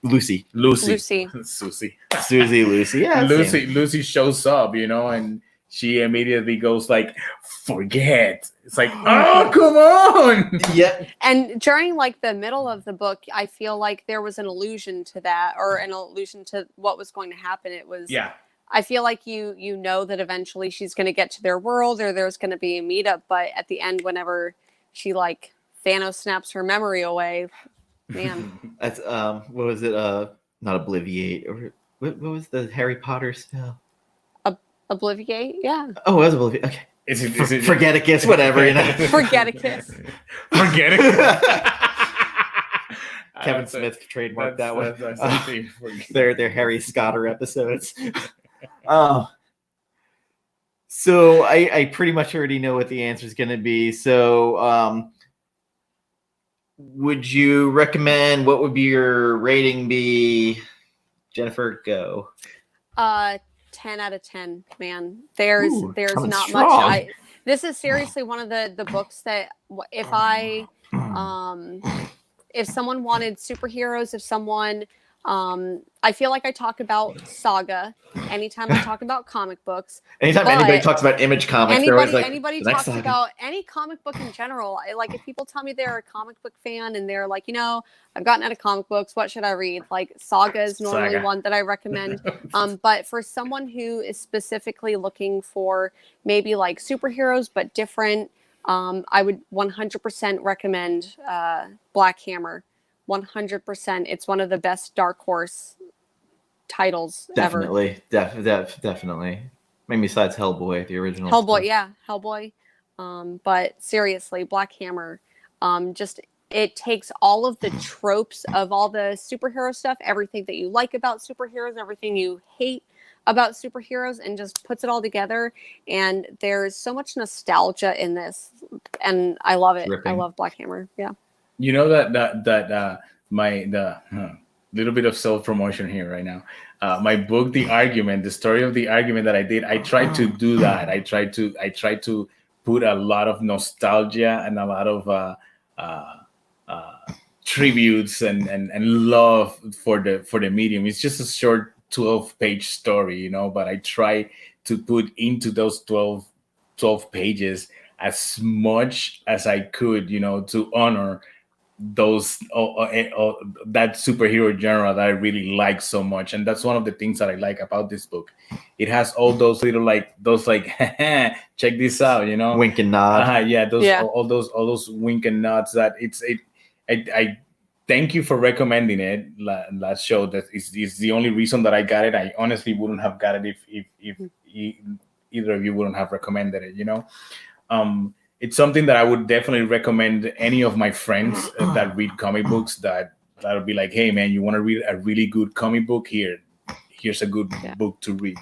Lucy. Susie. Lucy. Yeah. Lucy shows up, and she immediately goes like, "Forget." It's like, oh, come on. Yeah. And during like the middle of the book, I feel like there was an allusion to that, or an allusion to what was going to happen. It was I feel like you know that eventually she's going to get to their world, or there's going to be a meetup. But at the end, whenever she like Thanos snaps her memory away, man. That's what was it? Not Obliviate, or what was the Harry Potter spell? Obliviate, yeah. Oh, it was Obliviate. Okay. Is it forget a kiss, whatever, Forget a kiss. Forget a kiss. Kevin Smith trademarked that one. They're Harry Scotter episodes. So I pretty much already know what the answer is going to be. So would you recommend, what would be your rating be? Jennifer, go. 10 out of 10, man. There's not strong. much. This is seriously one of the books that if someone wanted superheroes, if someone I feel like I talk about Saga anytime I talk about comic books. Anytime anybody talks about Image Comics, anybody talks about any comic book in general. If people tell me they're a comic book fan and they're like, I've gotten out of comic books, what should I read? Like Saga is normally one that I recommend. But for someone who is specifically looking for maybe like superheroes but different, I would 100% recommend Black Hammer. 100%. It's one of the best Dark Horse titles ever. Definitely. Maybe besides Hellboy, the original. Hellboy. But seriously, Black Hammer, it takes all of the tropes of all the superhero stuff, everything that you like about superheroes, everything you hate about superheroes, and just puts it all together. And there's so much nostalgia in this, and I love it. I love Black Hammer. Yeah. You know that little bit of self-promotion here right now. My book, The Story of the Argument that I did, I tried to do that. I tried to put a lot of nostalgia and a lot of tributes and love for the medium. It's just a short 12-page story, but I try to put into those 12 pages as much as I could, to honor those that superhero genre that I really like so much. And that's one of the things that I like about this book. It has all those little check this out, wink and nod. All those wink and nods that I thank you for recommending it last show. That is the only reason that I got it. I honestly wouldn't have got it if either of you wouldn't have recommended it, It's something that I would definitely recommend any of my friends that read comic books that would be like, hey man, you want to read a really good comic book? Here's a good book to read,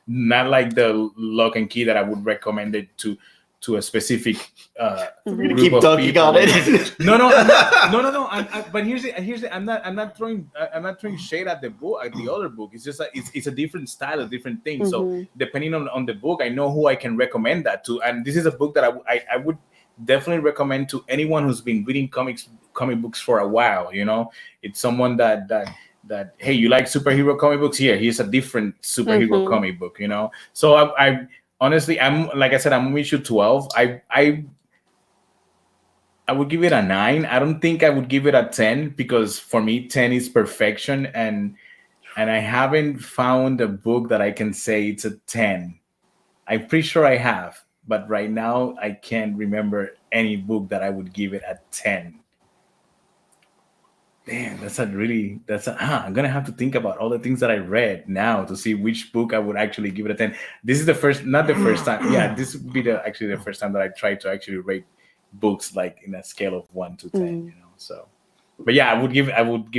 not like the Lock and Key that I would recommend it to a specific group keep of dunking people. on it. No. But here's the I'm not throwing shade at the book, at the other book. It's just it's a different style, a different thing. Mm-hmm. So depending on the book, I know who I can recommend that to. And this is a book that I would definitely recommend to anyone who's been reading comic books for a while. It's someone that hey, you like superhero comic books? Here's a different superhero comic book. So I honestly, I'm like I said, I'm on issue 12. I would give it a 9. I don't think I would give it a 10 because for me 10 is perfection, and I haven't found a book that I can say it's a 10. I'm pretty sure I have, but right now I can't remember any book that I would give it a 10. Damn, I'm gonna have to think about all the things that I read now to see which book I would actually give it a 10. This is not the first time. Yeah, this would be actually the first time that I tried to actually rate books like in a scale of 1 to 10. So, but yeah, I would give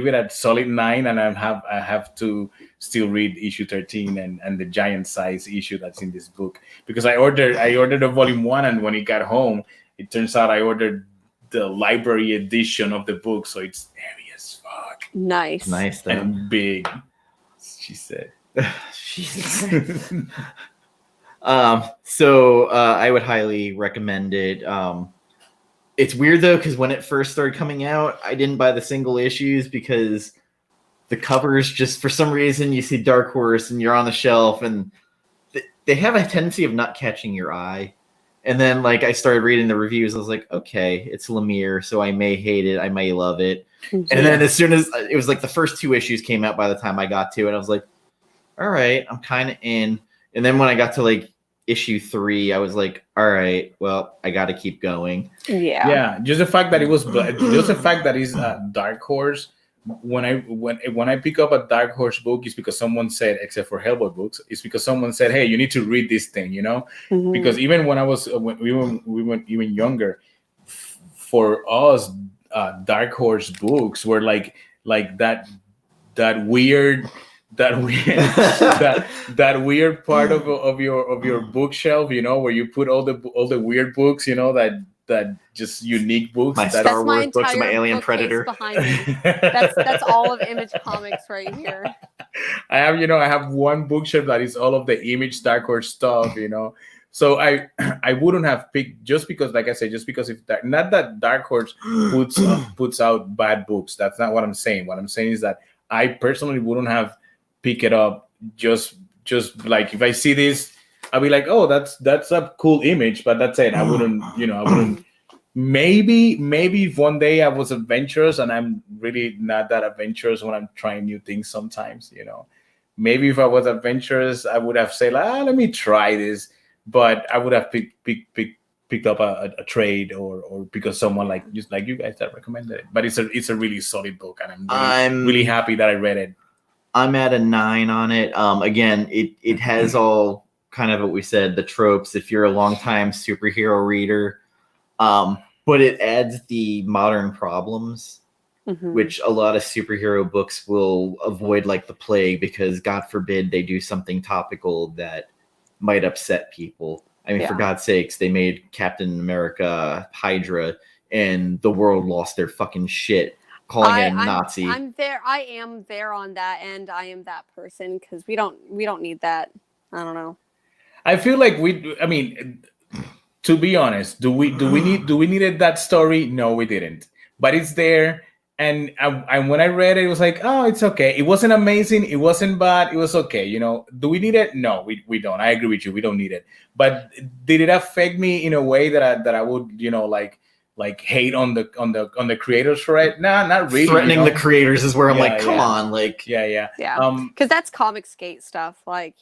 it a solid 9, and I have to still read issue 13 and the giant size issue that's in this book, because I ordered the volume 1, and when it got home, it turns out I ordered the library edition of the book, so it's heavy as fuck. Nice though. And big, she said. Jesus. So I would highly recommend it. It's weird though, because when it first started coming out, I didn't buy the single issues because the covers just, for some reason, you see Dark Horse and you're on the shelf, and they have a tendency of not catching your eye. And then, like, I started reading the reviews. I was like, okay, it's Lemire, so I may hate it, I may love it. And then as soon as it was like the first 2 issues came out by the time I got to it, I was like, all right, I'm kind of in. And then when I got to like issue 3, I was like, all right, well, I got to keep going. Yeah. Just the fact that it was just the fact that it's Dark Horse. When I pick up a Dark Horse book, it's because someone said, except for Hellboy books, it's because someone said, hey, you need to read this thing, Because even when we were even younger, for us, Dark Horse books were like that weird that weird part of your bookshelf, where you put all the weird books, that just unique books. My Star Wars books, my Alien Predator. Behind me. That's all of Image Comics right here. I have one bookshelf that is all of the Image Dark Horse stuff, So I wouldn't have picked, just because, like I said, not that Dark Horse puts out bad books. That's not what I'm saying. What I'm saying is that I personally wouldn't have picked it up just like, if I see this, I'll be like, oh, that's a cool image, but that's it. I wouldn't. Maybe if one day I was adventurous, and I'm really not that adventurous when I'm trying new things sometimes, Maybe if I was adventurous, I would have said, let me try this. But I would have picked up a trade or because someone like you guys that recommended it. But it's a really solid book, and I'm really happy that I read it. I'm at a 9 on it. Again, it has all kind of what we said, the tropes, if you're a longtime superhero reader, but it adds the modern problems, which a lot of superhero books will avoid like the plague, because God forbid they do something topical that might upset people. I mean, for God's sakes, they made Captain America Hydra, and the world lost their fucking shit, calling him Nazi. I'm there. I am there on that end. I am that person, because we don't need that. I don't know. I feel like to be honest, do we needed that story? No, we didn't. But it's there, and when I read it, it was like, oh, it's okay. It wasn't amazing. It wasn't bad. It was okay. Do we need it? No, we don't. I agree with you. We don't need it. But did it affect me in a way that I would, like hate on the creators for it? Nah, not really. Threatening the creators is where I'm like, come on, like, yeah. Because that's Comicsgate stuff, like,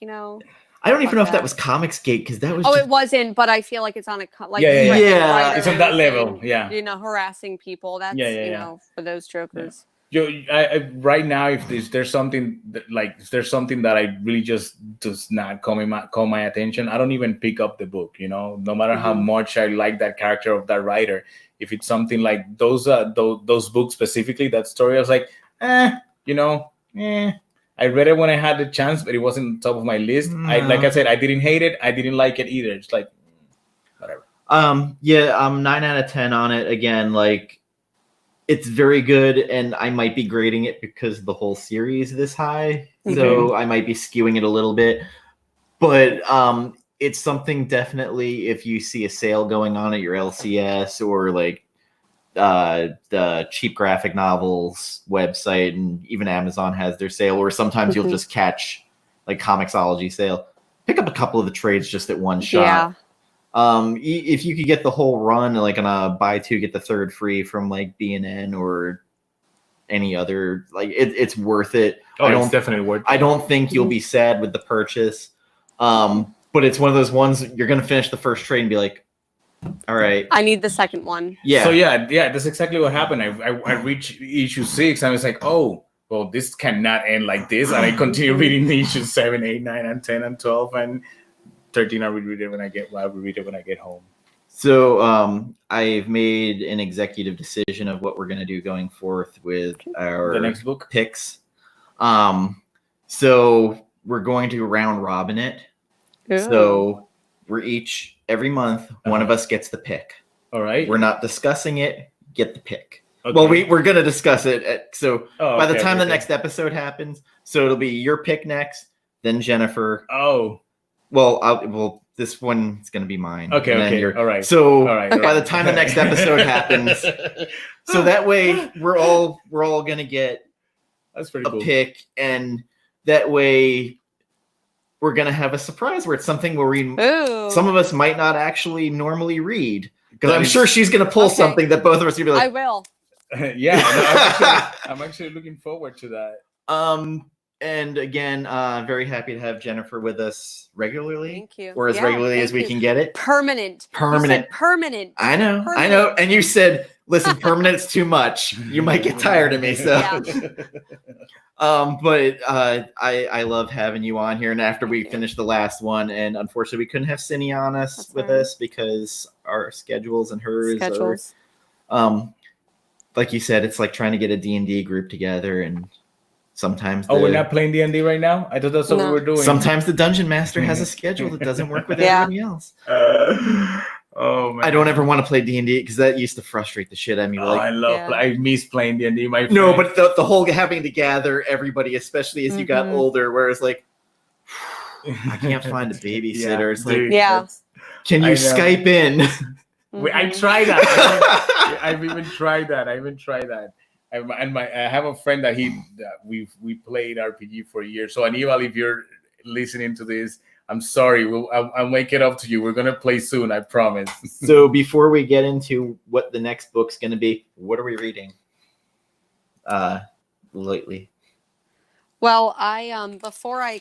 I don't even know if that was Comicsgate, because that was. It wasn't, but I feel like it's on a it's on that level, harassing people. That's for those jokers. I right now, if there's something that I really just does not call my attention, I don't even pick up the book. No matter how much I like that character of that writer, if it's something like those books specifically, that story, I was like, I read it when I had the chance, but it wasn't on top of my list. Like I said, I didn't hate it. I didn't like it either. It's like, whatever. I'm 9 out of 10 on it. Again, like, it's very good, and I might be grading it because the whole series is this high, so I might be skewing it a little bit. But it's something, definitely, if you see a sale going on at your LCS or like the cheap graphic novels website, and even Amazon has their sale, or sometimes you'll just catch like Comixology sale. Pick up a couple of the trades just at one shot. If you could get the whole run, like on a buy two get the third free from like B&N or any other, like it's worth it. It's definitely worth it. I don't think you'll be sad with the purchase. But it's one of those ones you're gonna finish the first trade and be like, all right, I need the second one. Yeah. So yeah, that's exactly what happened. I reached issue 6 and I was like, oh, well, this cannot end like this. And I continue reading the issues 7, 8, 9, and 10, and 12, and 13. I will read it when I get home. So I've made an executive decision of what we're gonna do going forth with our the next book picks. So we're going to round robin it. Ooh. So every month, one of us gets the pick. All right. We're not discussing it. Get the pick. Okay. Well, we're going to discuss it. By the time the okay. next episode happens, so it'll be your pick next, then Jennifer. Oh. Well, this one is going to be mine. Okay. And then Okay. All right. So all right. by the time the next episode happens, so that way we're all going to get That's pretty a cool. pick, and that way we're going to have a surprise where it's something where some of us might not actually normally read, because I'm sure she's going to pull something that both of us are going to be like, I will. Yeah, no, I'm actually looking forward to that. And again, very happy to have Jennifer with us regularly. Thank you. Or as regularly as we can get it. Permanent. You said permanent. I know. Permanent. And you said, listen, permanent's too much. You might get tired of me. So, but I love having you on here. And after we finished the last one, and unfortunately we couldn't have Cindy on us us because our schedules and hers are, like you said, it's like trying to get a D&D group together, and sometimes we're not playing D&D right now? I thought that's what we were doing. Sometimes the dungeon master has a schedule that doesn't work with everybody else. Oh man, I don't ever want to play D&D because that used to frustrate the shit out of me. I miss playing D&D. No, but the whole having to gather everybody, especially as you got older, where it's like, I can't find a babysitter. It's like, can you Skype in? I tried that. I've even tried that. I have a friend that we played RPG for years. So Aníbal, if you're listening to this, I'm sorry. I'll make it up to you. We're gonna play soon. I promise. So before we get into what the next book's gonna be, what are we reading? Lately. Well, before I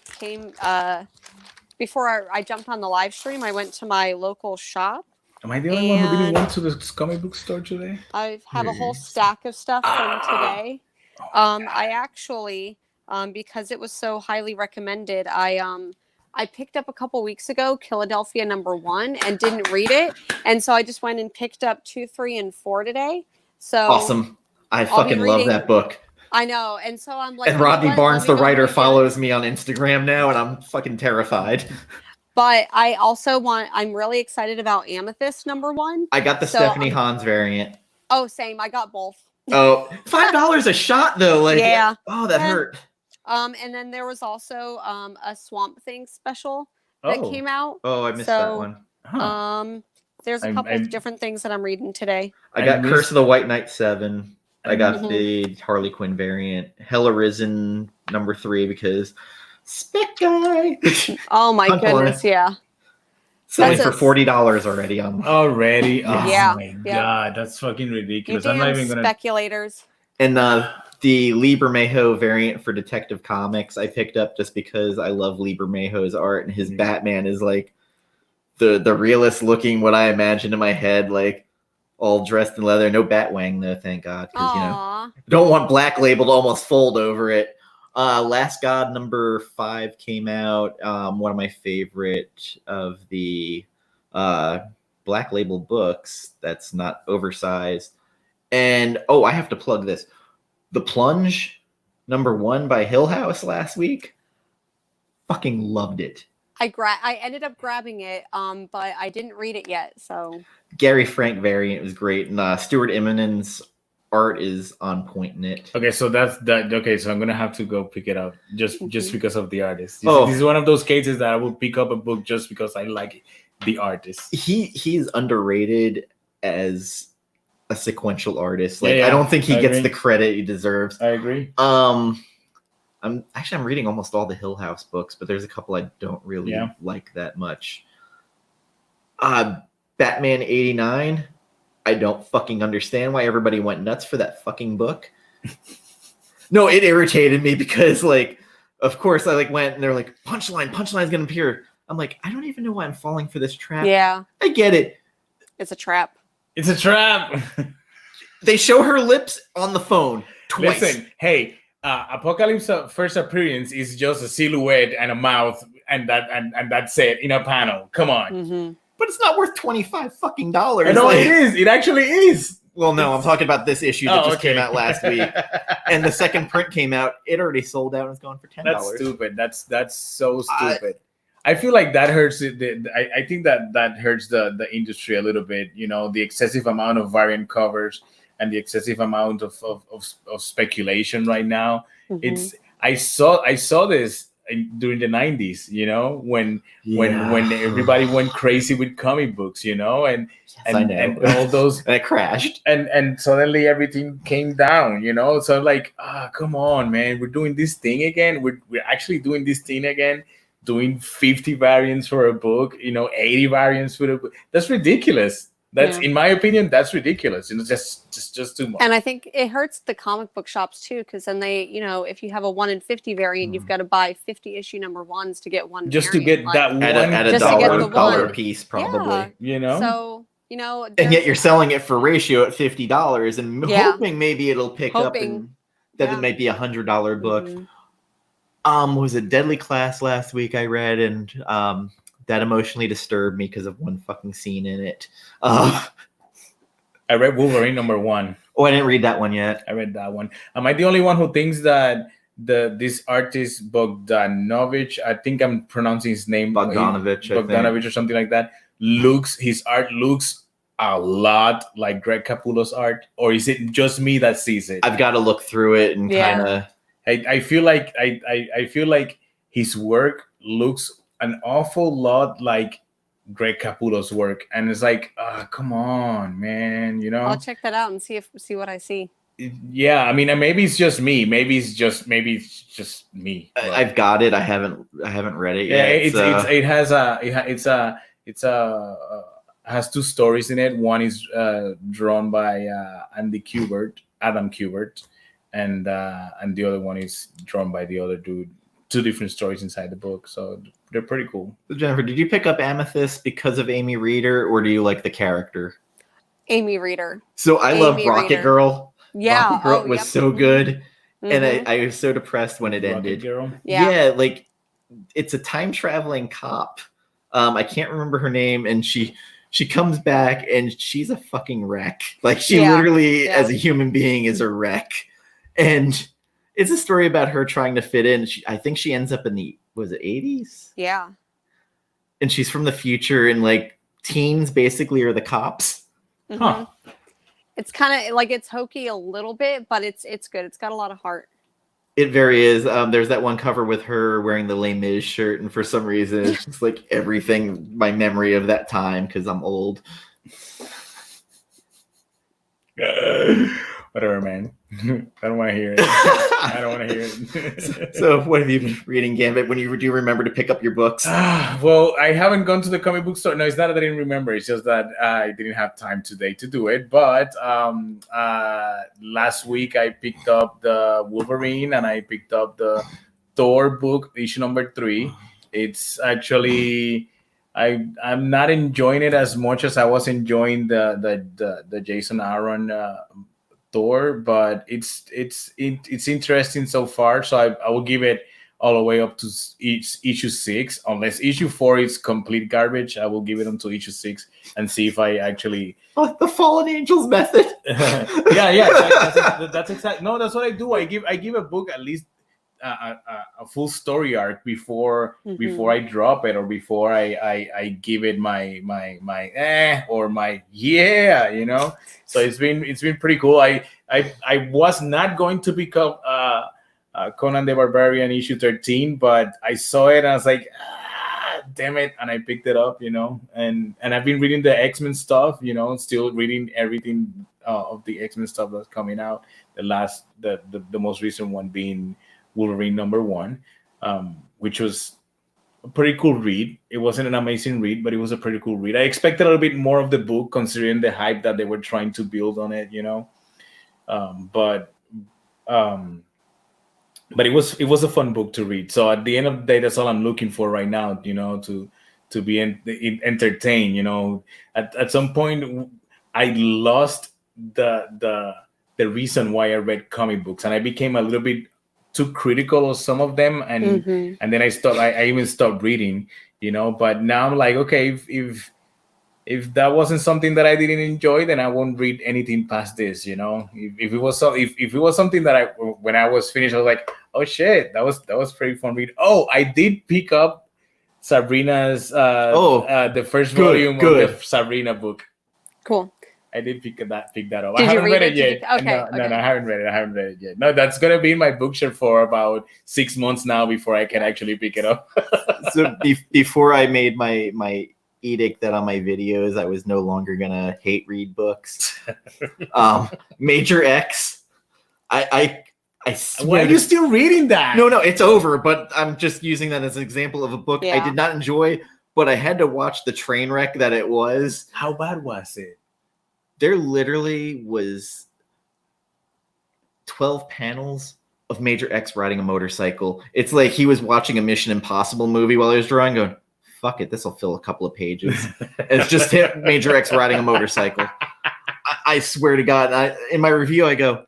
jumped on the live stream, I went to my local shop. Am I the only one who didn't went to the comic book store today? I have a whole stack of stuff from today. I actually, because it was so highly recommended, I picked up a couple weeks ago Philadelphia #1 and didn't read it, and so I just went and picked up 2, 3, and 4 today. So awesome! I fucking love that book. I know, and so I'm like, and Rodney Barnes, the writer, follows me on Instagram now, and I'm fucking terrified. But I also I'm really excited about Amethyst #1. I got the Stephanie Hans variant. Oh, same. I got both. Oh, $5 a shot though. Like, yeah. Oh, that hurt. And then there was also a Swamp Thing special that came out. Oh, I missed that one. Huh. There's a couple of different things that I'm reading today. I got Curse of the White Knight 7. I got the Harley Quinn variant. Hell Arisen #3 because Spec Guy. Oh my goodness, yeah. Selling for $40 already on. Already? Oh yeah. my god, that's fucking ridiculous. I'm not even gonna speculators. And the Lieber Mayhew variant for Detective Comics I picked up just because I love Lieber Mayhew's art, and his Batman is like the realest looking what I imagined in my head, like all dressed in leather. No Batwang though, thank God, because don't want Black Label to almost fold over it. Last God #5 came out. One of my favorite of the Black Label books that's not oversized. And I have to plug this. The Plunge #1 by Hill House last week. Fucking loved it. I ended up grabbing it, but I didn't read it yet. So Gary Frank variant was great, and Stuart Immonen's art is on point in it. Okay, so that's that. Okay, so I'm gonna have to go pick it up just because of the artist. This is one of those cases that I will pick up a book just because I like the artist. He's underrated as a sequential artist. Like I don't think he gets the credit he deserves. I agree. I'm reading almost all the Hill House books, but there's a couple I don't really like that much. Batman 89. I don't fucking understand why everybody went nuts for that fucking book. No, it irritated me because, like, of course I went and they're like, punchline's gonna appear. I'm like, I don't even know why I'm falling for this trap. Yeah. I get it. It's a trap. It's a trap. They show her lips on the phone twice. Listen, hey, Apocalypse first appearance is just a silhouette and a mouth, and that's it in a panel. Come on. Mm-hmm. But it's not worth $25 fucking. No, it is. It actually is. Well, no, I'm talking about this issue that just okay. came out last week, and the second print came out. It already sold out and it's going for $10. That's stupid. That's so stupid. I feel like that hurts it. I think that hurts the industry a little bit. You know, the excessive amount of variant covers and the excessive amount of speculation right now. Mm-hmm. I saw this during the 90s, you know, when everybody went crazy with comic books, you know, and all those and it crashed, and suddenly everything came down, you know. So like, come on, man, we're doing this thing again. We're actually doing this thing again, doing 50 variants for a book, you know, 80 variants for a book. That's ridiculous. That's, in my opinion, that's ridiculous. You know, just too much. And I think it hurts the comic book shops too, because then they, you know, if you have a 1 in 50 variant, you've got to buy 50 issue number ones to get one. Just to get that one at a dollar piece, probably. Yeah. You know. So you know, and yet you're selling it for ratio at $50 and hoping maybe it'll pick up and that it might be $100 book. Mm-hmm. Was it Deadly Class last week I read, and that emotionally disturbed me because of one fucking scene in it. I read Wolverine #1. Oh, I didn't read that one yet. I read that one. Am I the only one who thinks that this artist Bogdanovich, I think I'm pronouncing his name Bogdanovich or something like that, his art looks a lot like Greg Capullo's art, or is it just me that sees it? I've got to look through it and kind of. I feel like I feel like his work looks an awful lot like Greg Capullo's work, and it's like, come on, man, you know. I'll check that out and see what I see. Yeah, I mean, maybe it's just me. Maybe it's just me. I've got it. I haven't read it yet. Yeah, it has 2 stories in it. One is drawn by Adam Kubert, and the other one is drawn by the other dude. 2 different stories inside the book, so they're pretty cool. Jennifer, did you pick up Amethyst because of Amy Reeder, or do you like the character? Amy Reeder. So I love Rocket Girl. Yeah, Rocket Girl was so good, and Mm-hmm. I was so depressed when it ended. Girl? Yeah, like it's a time traveling cop. I can't remember her name, and she comes back and she's a fucking wreck. Like she literally, as a human being, is a wreck, and it's a story about her trying to fit in. I think she ends up in the, was it 80s? Yeah. And she's from the future, and like teens basically are the cops. Mm-hmm. Huh. It's kind of like, it's hokey a little bit, but it's good. It's got a lot of heart. It very is. There's that one cover with her wearing the Les Mis shirt, and for some reason it's just like everything, my memory of that time, because I'm old. Whatever, man. I don't want to hear it. I don't want to hear it. So what have you been reading, Gambit, when you do remember to pick up your books? Well, I haven't gone to the comic book store. No, it's not that I didn't remember. It's just that I didn't have time today to do it. But last week I picked up the Wolverine and I picked up the Thor book, issue #3. It's actually... I'm not enjoying it as much as I was enjoying the Jason Aaron Thor, but it's interesting so far. So I will give it all the way up to issue 6. Unless issue 4 is complete garbage, I will give it until issue 6 and see if I actually the Fallen Angels method. That's exactly. No, that's what I do. I give a book at least a full story arc before I drop it, or before I give it my or my you know. So it's been pretty cool. I was not going to pick up Conan the Barbarian issue 13, but I saw it and I was like, damn it, and I picked it up, you know. And I've been reading the X-Men stuff, you know, still reading everything of the X-Men stuff that's coming out. The most recent one being Wolverine #1, which was a pretty cool read. It wasn't an amazing read, but it was a pretty cool read. I expected a little bit more of the book, considering the hype that they were trying to build on it, But it was a fun book to read. So at the end of the day, that's all I'm looking for right now, to be entertained. At some point, I lost the reason why I read comic books, and I became a little bit too critical of some of them, and then I even stopped reading, But now I'm like, okay, if that wasn't something that I didn't enjoy, then I won't read anything past this, If it was something that when I was finished, I was like, oh shit, that was pretty fun read. Oh, I did pick up Sabrina's the first volume of the Sabrina book. Cool. I did pick that up. Did I haven't read it yet. yet. Okay. No, I haven't read it yet. No, that's gonna be in my bookshelf for about 6 months now before I can actually pick it up. So before I made my edict that on my videos I was no longer gonna hate read books. Major X. I swear. Why are you still reading that? No, it's over. But I'm just using that as an example of a book I did not enjoy, but I had to watch the train wreck that it was. How bad was it? There literally was 12 panels of Major X riding a motorcycle. It's like he was watching a Mission Impossible movie while he was drawing, going, fuck it, this will fill a couple of pages. It's just him, Major X riding a motorcycle. I swear to God, in my review, I go,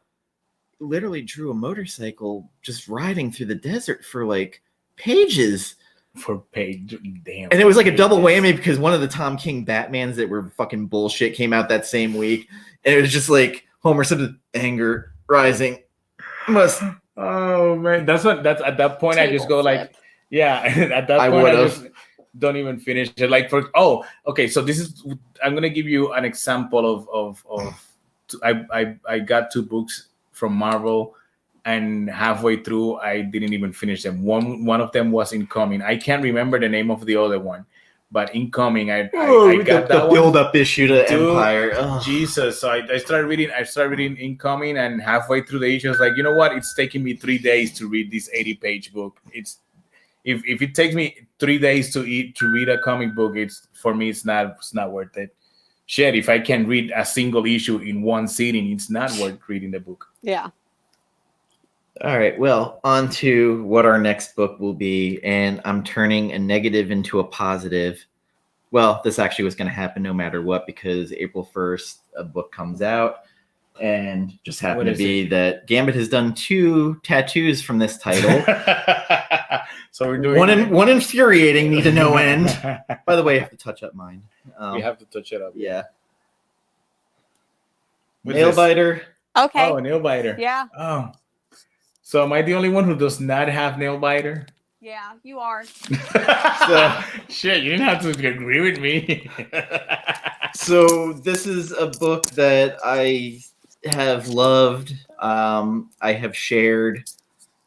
literally drew a motorcycle just riding through the desert for like pages. Damn. And it was like a double whammy because one of the Tom King Batmans that were fucking bullshit came out that same week. And it was just like Homer said, anger rising. Oh man, that's at that point I just go like, yeah. At that point I just don't even finish it. Like okay. So I'm gonna give you an example of I got 2 books from Marvel. And halfway through, I didn't even finish them. One of them was Incoming. I can't remember the name of the other one, but Incoming, I got that build-up issue to Empire. Oh. Jesus! So I started reading Incoming, and halfway through the issue, I was like, you know what? It's taking me 3 days to read this 80-page book. If it takes me 3 days to read a comic book, it's not worth it. Shit! If I can read a single issue in one sitting, it's not worth reading the book. Yeah. All right, well, on to what our next book will be, and I'm turning a negative into a positive. Well, this actually was going to happen no matter what, because April 1st, a book comes out, and just happened to be that Gambit has done 2 tattoos from this title. So we're doing one infuriating, need to no end. By the way, I have to touch up mine. We have to touch it up. Yeah. Nail biter. Okay. Oh, a nail biter. Yeah. Oh. So am I the only one who does not have nail biter? Yeah, you are. So, shit, you didn't have to agree with me. So this is a book that I have loved, I have shared,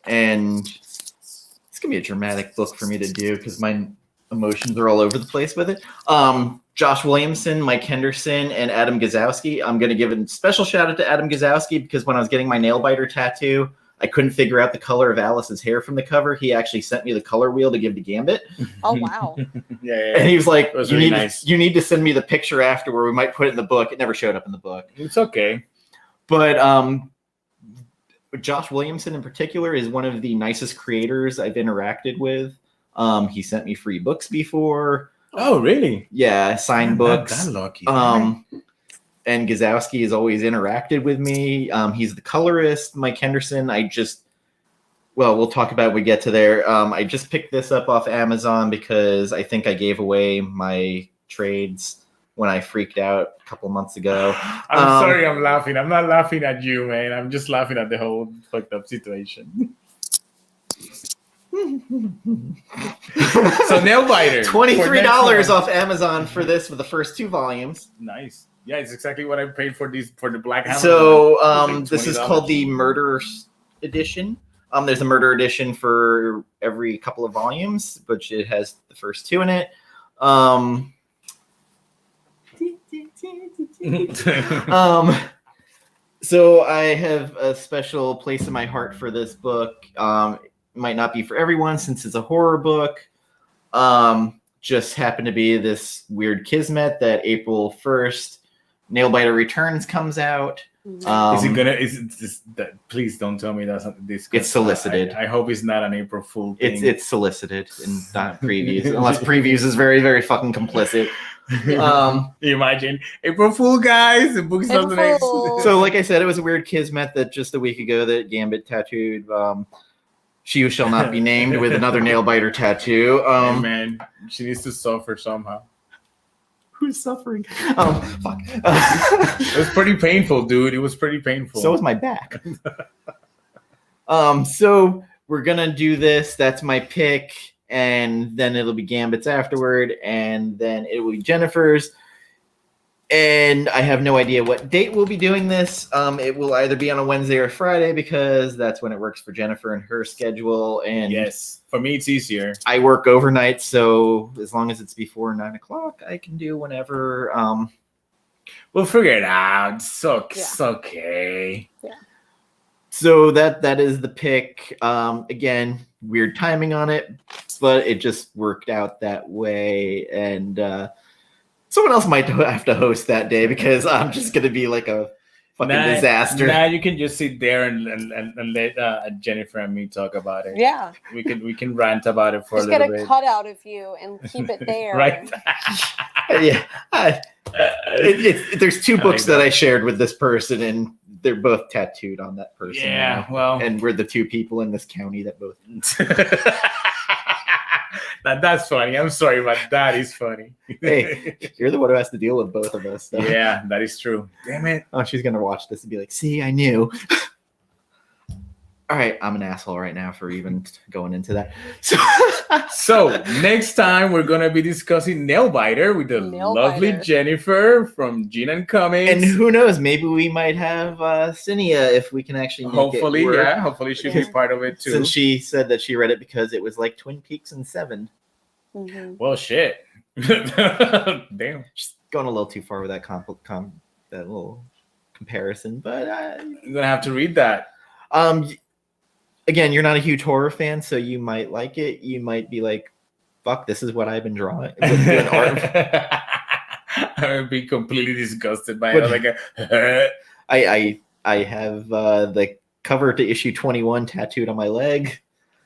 and it's gonna be a dramatic book for me to do because my emotions are all over the place with it. Josh Williamson, Mike Henderson, and Adam Gazowski. I'm gonna give a special shout out to Adam Gazowski because when I was getting my nail biter tattoo, I couldn't figure out the color of Alice's hair from the cover. He actually sent me the color wheel to give to Gambit. Oh, wow. Yeah. And he was like, you need to send me the picture after where we might put it in the book. It never showed up in the book. It's okay. But Josh Williamson in particular is one of the nicest creators I've interacted with. He sent me free books before. Oh, really? Yeah, signed books. Not that lucky. And Gazowski has always interacted with me. He's the colorist. Mike Henderson, we'll talk about it when we get to there. I just picked this up off Amazon because I think I gave away my trades when I freaked out a couple months ago. I'm sorry I'm laughing. I'm not laughing at you, man. I'm just laughing at the whole fucked up situation. So nail biter. $23 off Amazon for this for the first 2 volumes. Nice. Yeah, it's exactly what I paid for the Black Hammer. So this is called the Murder Edition. There's a Murder Edition for every couple of volumes, which it has the first 2 in it. So I have a special place in my heart for this book. It might not be for everyone since it's a horror book. Just happened to be this weird kismet that April 1st, Nailbiter Returns comes out. Is it gonna? Is it just that? Please don't tell me that's not this. It's solicited. I hope it's not an April Fool thing. It's solicited and not previews, unless previews is very, very fucking complicit. Imagine April Fool, guys. The book's not the next. So, like I said, it was a weird kismet that just a week ago that Gambit tattooed. She who shall not be named with another nail biter tattoo. Hey, man, she needs to suffer somehow. Who's suffering? Fuck. It was pretty painful, dude. It was pretty painful. So was my back. So we're gonna do this. That's my pick, and then it'll be Gambit's afterward, and then it will be Jennifer's. And I have no idea what date we'll be doing this. It will either be on a Wednesday or Friday because that's when it works for Jennifer and her schedule. And yes, for me it's easier. I work overnight, so as long as it's before 9 o'clock, I can do whenever. We'll figure it out. It's okay. Yeah. So that is the pick. Again, weird timing on it, but it just worked out that way. And someone else might have to host that day because I'm just going to be like a fucking disaster. Now you can just sit there and let Jennifer and me talk about it. Yeah. We can rant about it for just a little bit. Just get a cutout of you and keep it there. Right. Yeah. There's two books that I shared with this person, and they're both tattooed on that person. Yeah, now. well. And we're the two people in this county that both. That's funny. I'm sorry, but that is funny. Hey, you're the one who has to deal with both of us. So. Yeah, that is true. Damn it. Oh, she's going to watch this and be like, see, I knew. All right, I'm an asshole right now for even going into that. So next time we're going to be discussing Nailbiter with the lovely Jennifer from Gene & Comics. And who knows, maybe we might have Cinia if we can actually make it work. Yeah, hopefully she'll be part of it too. Since she said that she read it because it was like Twin Peaks and Seven. Mm-hmm. Well, shit. Damn. Just going a little too far with that that little comparison, but I'm going to have to read that. Again, you're not a huge horror fan, so you might like it. You might be like, fuck, this is what I've been drawing. I would be completely disgusted by it. I have the cover to issue 21 tattooed on my leg.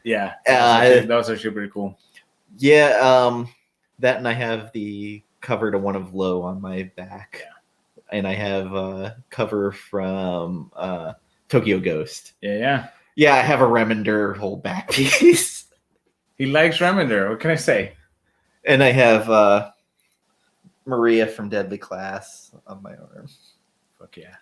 Yeah, that was actually pretty cool. Yeah, that, and I have the cover to one of Low on my back. Yeah. And I have a cover from Tokyo Ghost. Yeah. Yeah, I have a Remender whole back piece. He likes Remender. What can I say? And I have Maria from Deadly Class on my arm. Fuck yeah.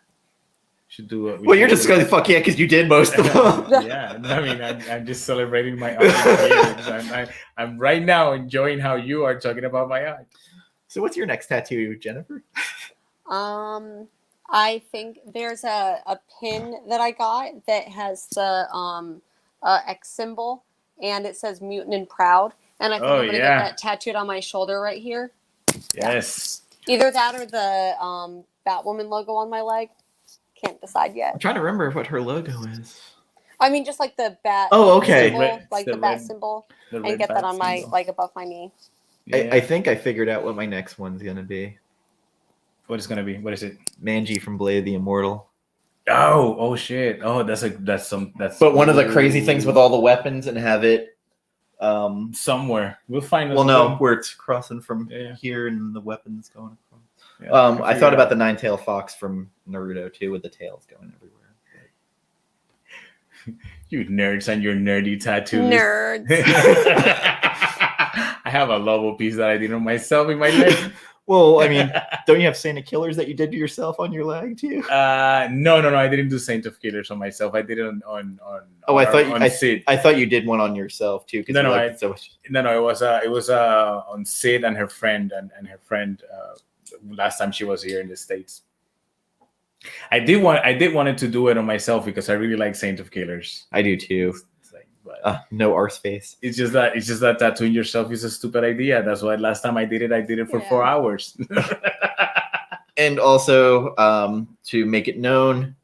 Should do it. Well, you're just going to fuck yeah because you did most of them. Yeah, I mean, I'm just celebrating my art. I'm right now enjoying how you are talking about my art. So what's your next tattoo, Jennifer? I think there's a pin that I got that has the X symbol, and it says Mutant and Proud. And I think I'm going to get that tattooed on my shoulder right here. Yes. Yeah. Either that or the Batwoman logo on my leg. Can't decide yet. I'm trying to remember what her logo is. I mean, just like the bat. Oh, okay. Symbol, like the bat symbol. And get that on my, like, above my knee. Yeah. I think I figured out what my next one's going to be. What is gonna be? What is it? Manji from Blade the Immortal. Oh shit! Oh, that's. But one of the crazy things with all the weapons and have it somewhere we'll find. Well, no, where it's crossing from here and the weapons going across. Yeah, I thought about the nine-tailed fox from Naruto too, with the tails going everywhere. You nerds and your nerdy tattoos. Nerds. I have a Lobo piece that I did on myself in my leg. Well, I mean, don't you have Saint of Killers that you did to yourself on your leg too? No. I didn't do Saint of Killers on myself. I did it on Sid. I thought you did one on yourself too. No, it was on Sid and her friend and her friend last time she was here in the States. I did wanted to do it on myself because I really like Saint of Killers. I do too. No arse face. It's just that tattooing yourself is a stupid idea. That's why last time I did it for 4 hours. And also, to make it known,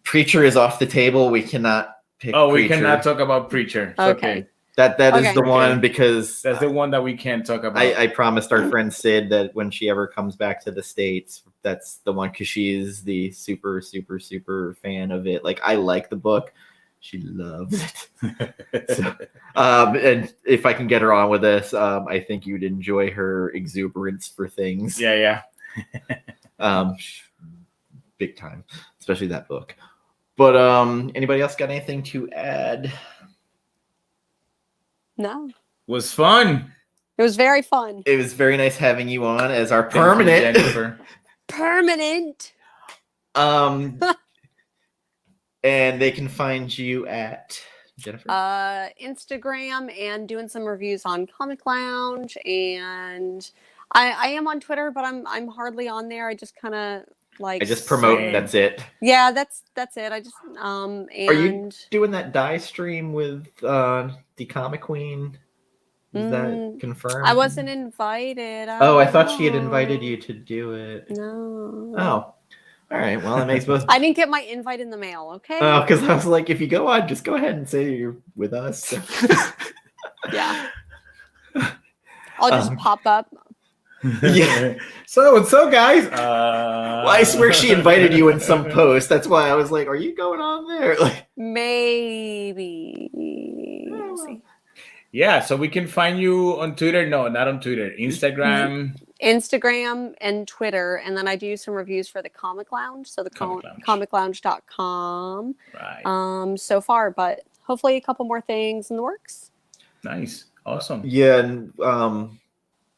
Preacher is off the table. We cannot pick. We cannot talk about Preacher. Okay. That is Okay. the one because That's the one that we can't talk about. I promised our friend Sid that when she ever comes back to the States, that's the one because she is the super, super, super fan of it. Like, I like the book. She loves it. So, and if I can get her on with this, I think you'd enjoy her exuberance for things. Yeah. Big time, especially that book. But anybody else got anything to add? No. Was fun. It was very fun. It was very nice having you on as our Thank you, permanent. Jennifer. Permanent. And they can find you at Jennifer. Instagram and doing some reviews on Comic Lounge, and I am on Twitter, but I'm hardly on there. I just kind of like I just promote. Same. That's it. Yeah, that's it. I just and Are you doing that die stream with the Comic Queen? Is that confirmed? I wasn't invited. Oh, I thought she had invited you to do it. No. Oh, all right. Well, that makes both. I didn't get my invite in the mail. Okay. Oh, because I was like, if you go on, just go ahead and say you're with us. Yeah. I'll just pop up. Yeah. So guys. Well, I swear she invited you in some post. That's why I was like, "Are you going on there?" Like, Maybe. We'll see. Yeah, so we can find you on Twitter. No, not on Twitter. Instagram. Instagram and Twitter, and then I do some reviews for the Comic Lounge, so the comiclounge.com. Right. So far, but hopefully a couple more things in the works. Nice. Awesome. yeah. And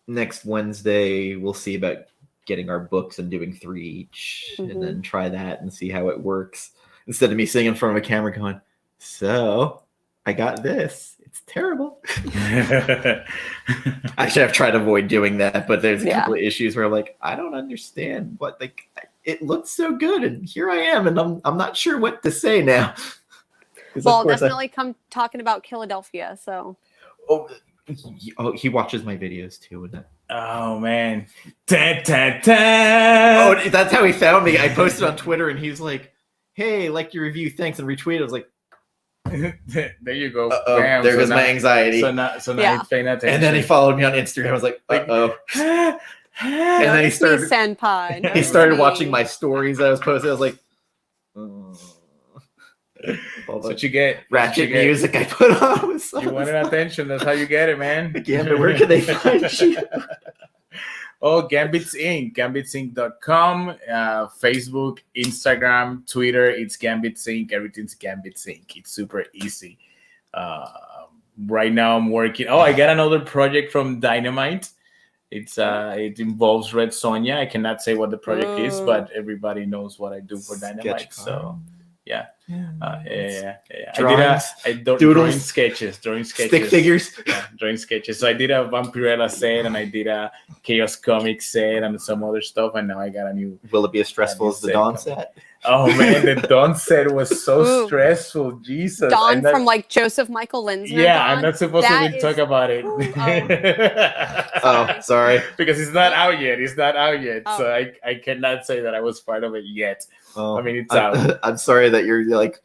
next Wednesday, we'll see about getting our books and doing 3 each, and then try that and see how it works. Instead of me sitting in front of a camera going, "So, I got this. It's terrible." Actually, I've tried to avoid doing that, but there's a couple of issues where I'm like, I don't understand what, like, it looks so good, and here I am, and I'm not sure what to say now. Well, definitely come talking about Philadelphia. So. He watches my videos too. And oh man. Oh, that's how he found me. I posted on Twitter, and he's like, "Hey, like your review, thanks," and retweeted. I was like, there you go. Bam, there goes my anxiety. So now he's paying attention. And then he followed me on Instagram. I was like, "Uh-oh." And then he started. Senpai. He started watching my stories that I was posting. I was like, "Oh." That's what you get. Ratchet music I put on. You wanted attention. That's how you get it, man. Gambit, where can they find you? Oh, Gambits Inc. Gambitsinc.com, Facebook, Instagram, Twitter. It's Gambits Inc. Everything's Gambits Inc. It's super easy. Right now I'm working. Oh, I got another project from Dynamite. It involves Red Sonja. I cannot say what the project is, but everybody knows what I do for Dynamite. So yeah. I did drawing sketches, stick figures, drawing sketches. So I did a Vampirella set, and I did a Chaos Comics set, and some other stuff. And now I got a new. Will it be as stressful as the Dawn set? Oh man, the Dawn set was so stressful. Jesus, Dawn from like Joseph Michael Linsner. Yeah, Dawn? I'm not supposed to talk about it. Oh, sorry. Because it's not out yet. So I cannot say that I was part of it yet. Oh, I mean, it's out. I'm sorry that you're like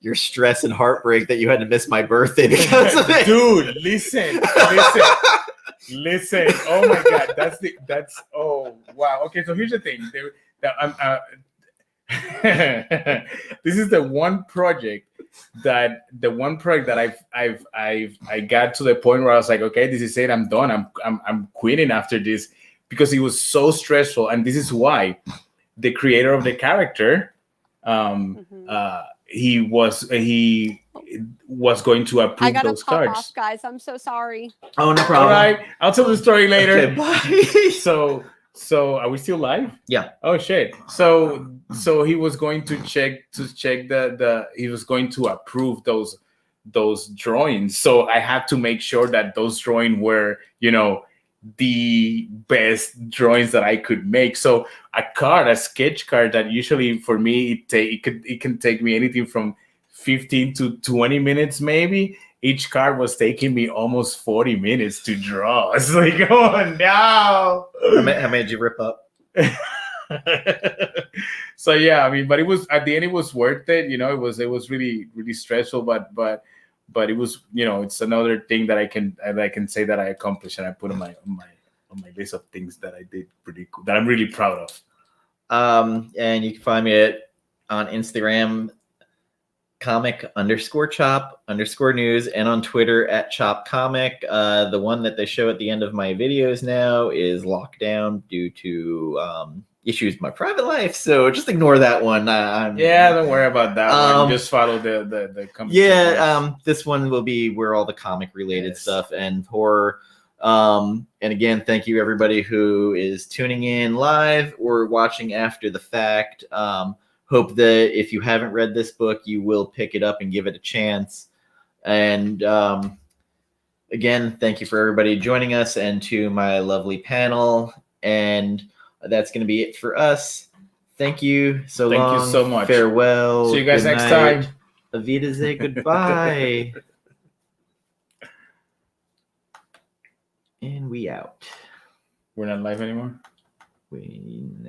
your stress and heartbreak that you had to miss my birthday because of it. Dude, listen. Oh my God, that's oh wow. Okay, so here's the thing. This is the one project that I got to the point where I was like, okay, this is it. I'm done. I'm quitting after this because it was so stressful. And this is why the creator of the character, he was going to approve those cards. Off, guys. I'm so sorry. Oh, no problem. All right, I'll tell the story later. Okay, bye. So are we still live? Yeah. Oh shit. So he was going to check he was going to approve those drawings. So I had to make sure that those drawings were, the best drawings that I could make. So a sketch card that usually for me it can take me anything from 15 to 20 minutes maybe. Each card was taking me almost 40 minutes to draw. It's like, oh no! How many did you rip up? So yeah, I mean, but it was at the end, it was worth it. It was really really stressful, but but it was, it's another thing that I can say that I accomplished and I put on my list of things that I did pretty cool, that I'm really proud of. And you can find me on Instagram, comic_chop_news, and on Twitter @chopcomic. The one that they show at the end of my videos now is locked down due to issues with my private life, so just ignore that one. Don't worry about that one. Just follow the comic. This one will be where all the comic related stuff and horror. And again, thank you everybody who is tuning in live or watching after the fact. Hope that if you haven't read this book, you will pick it up and give it a chance. And again, thank you for everybody joining us and to my lovely panel. And that's going to be it for us. Thank you so long. Thank you so much. Farewell. See you guys next time. Avita, say goodbye. And we out. We're not live anymore? We now.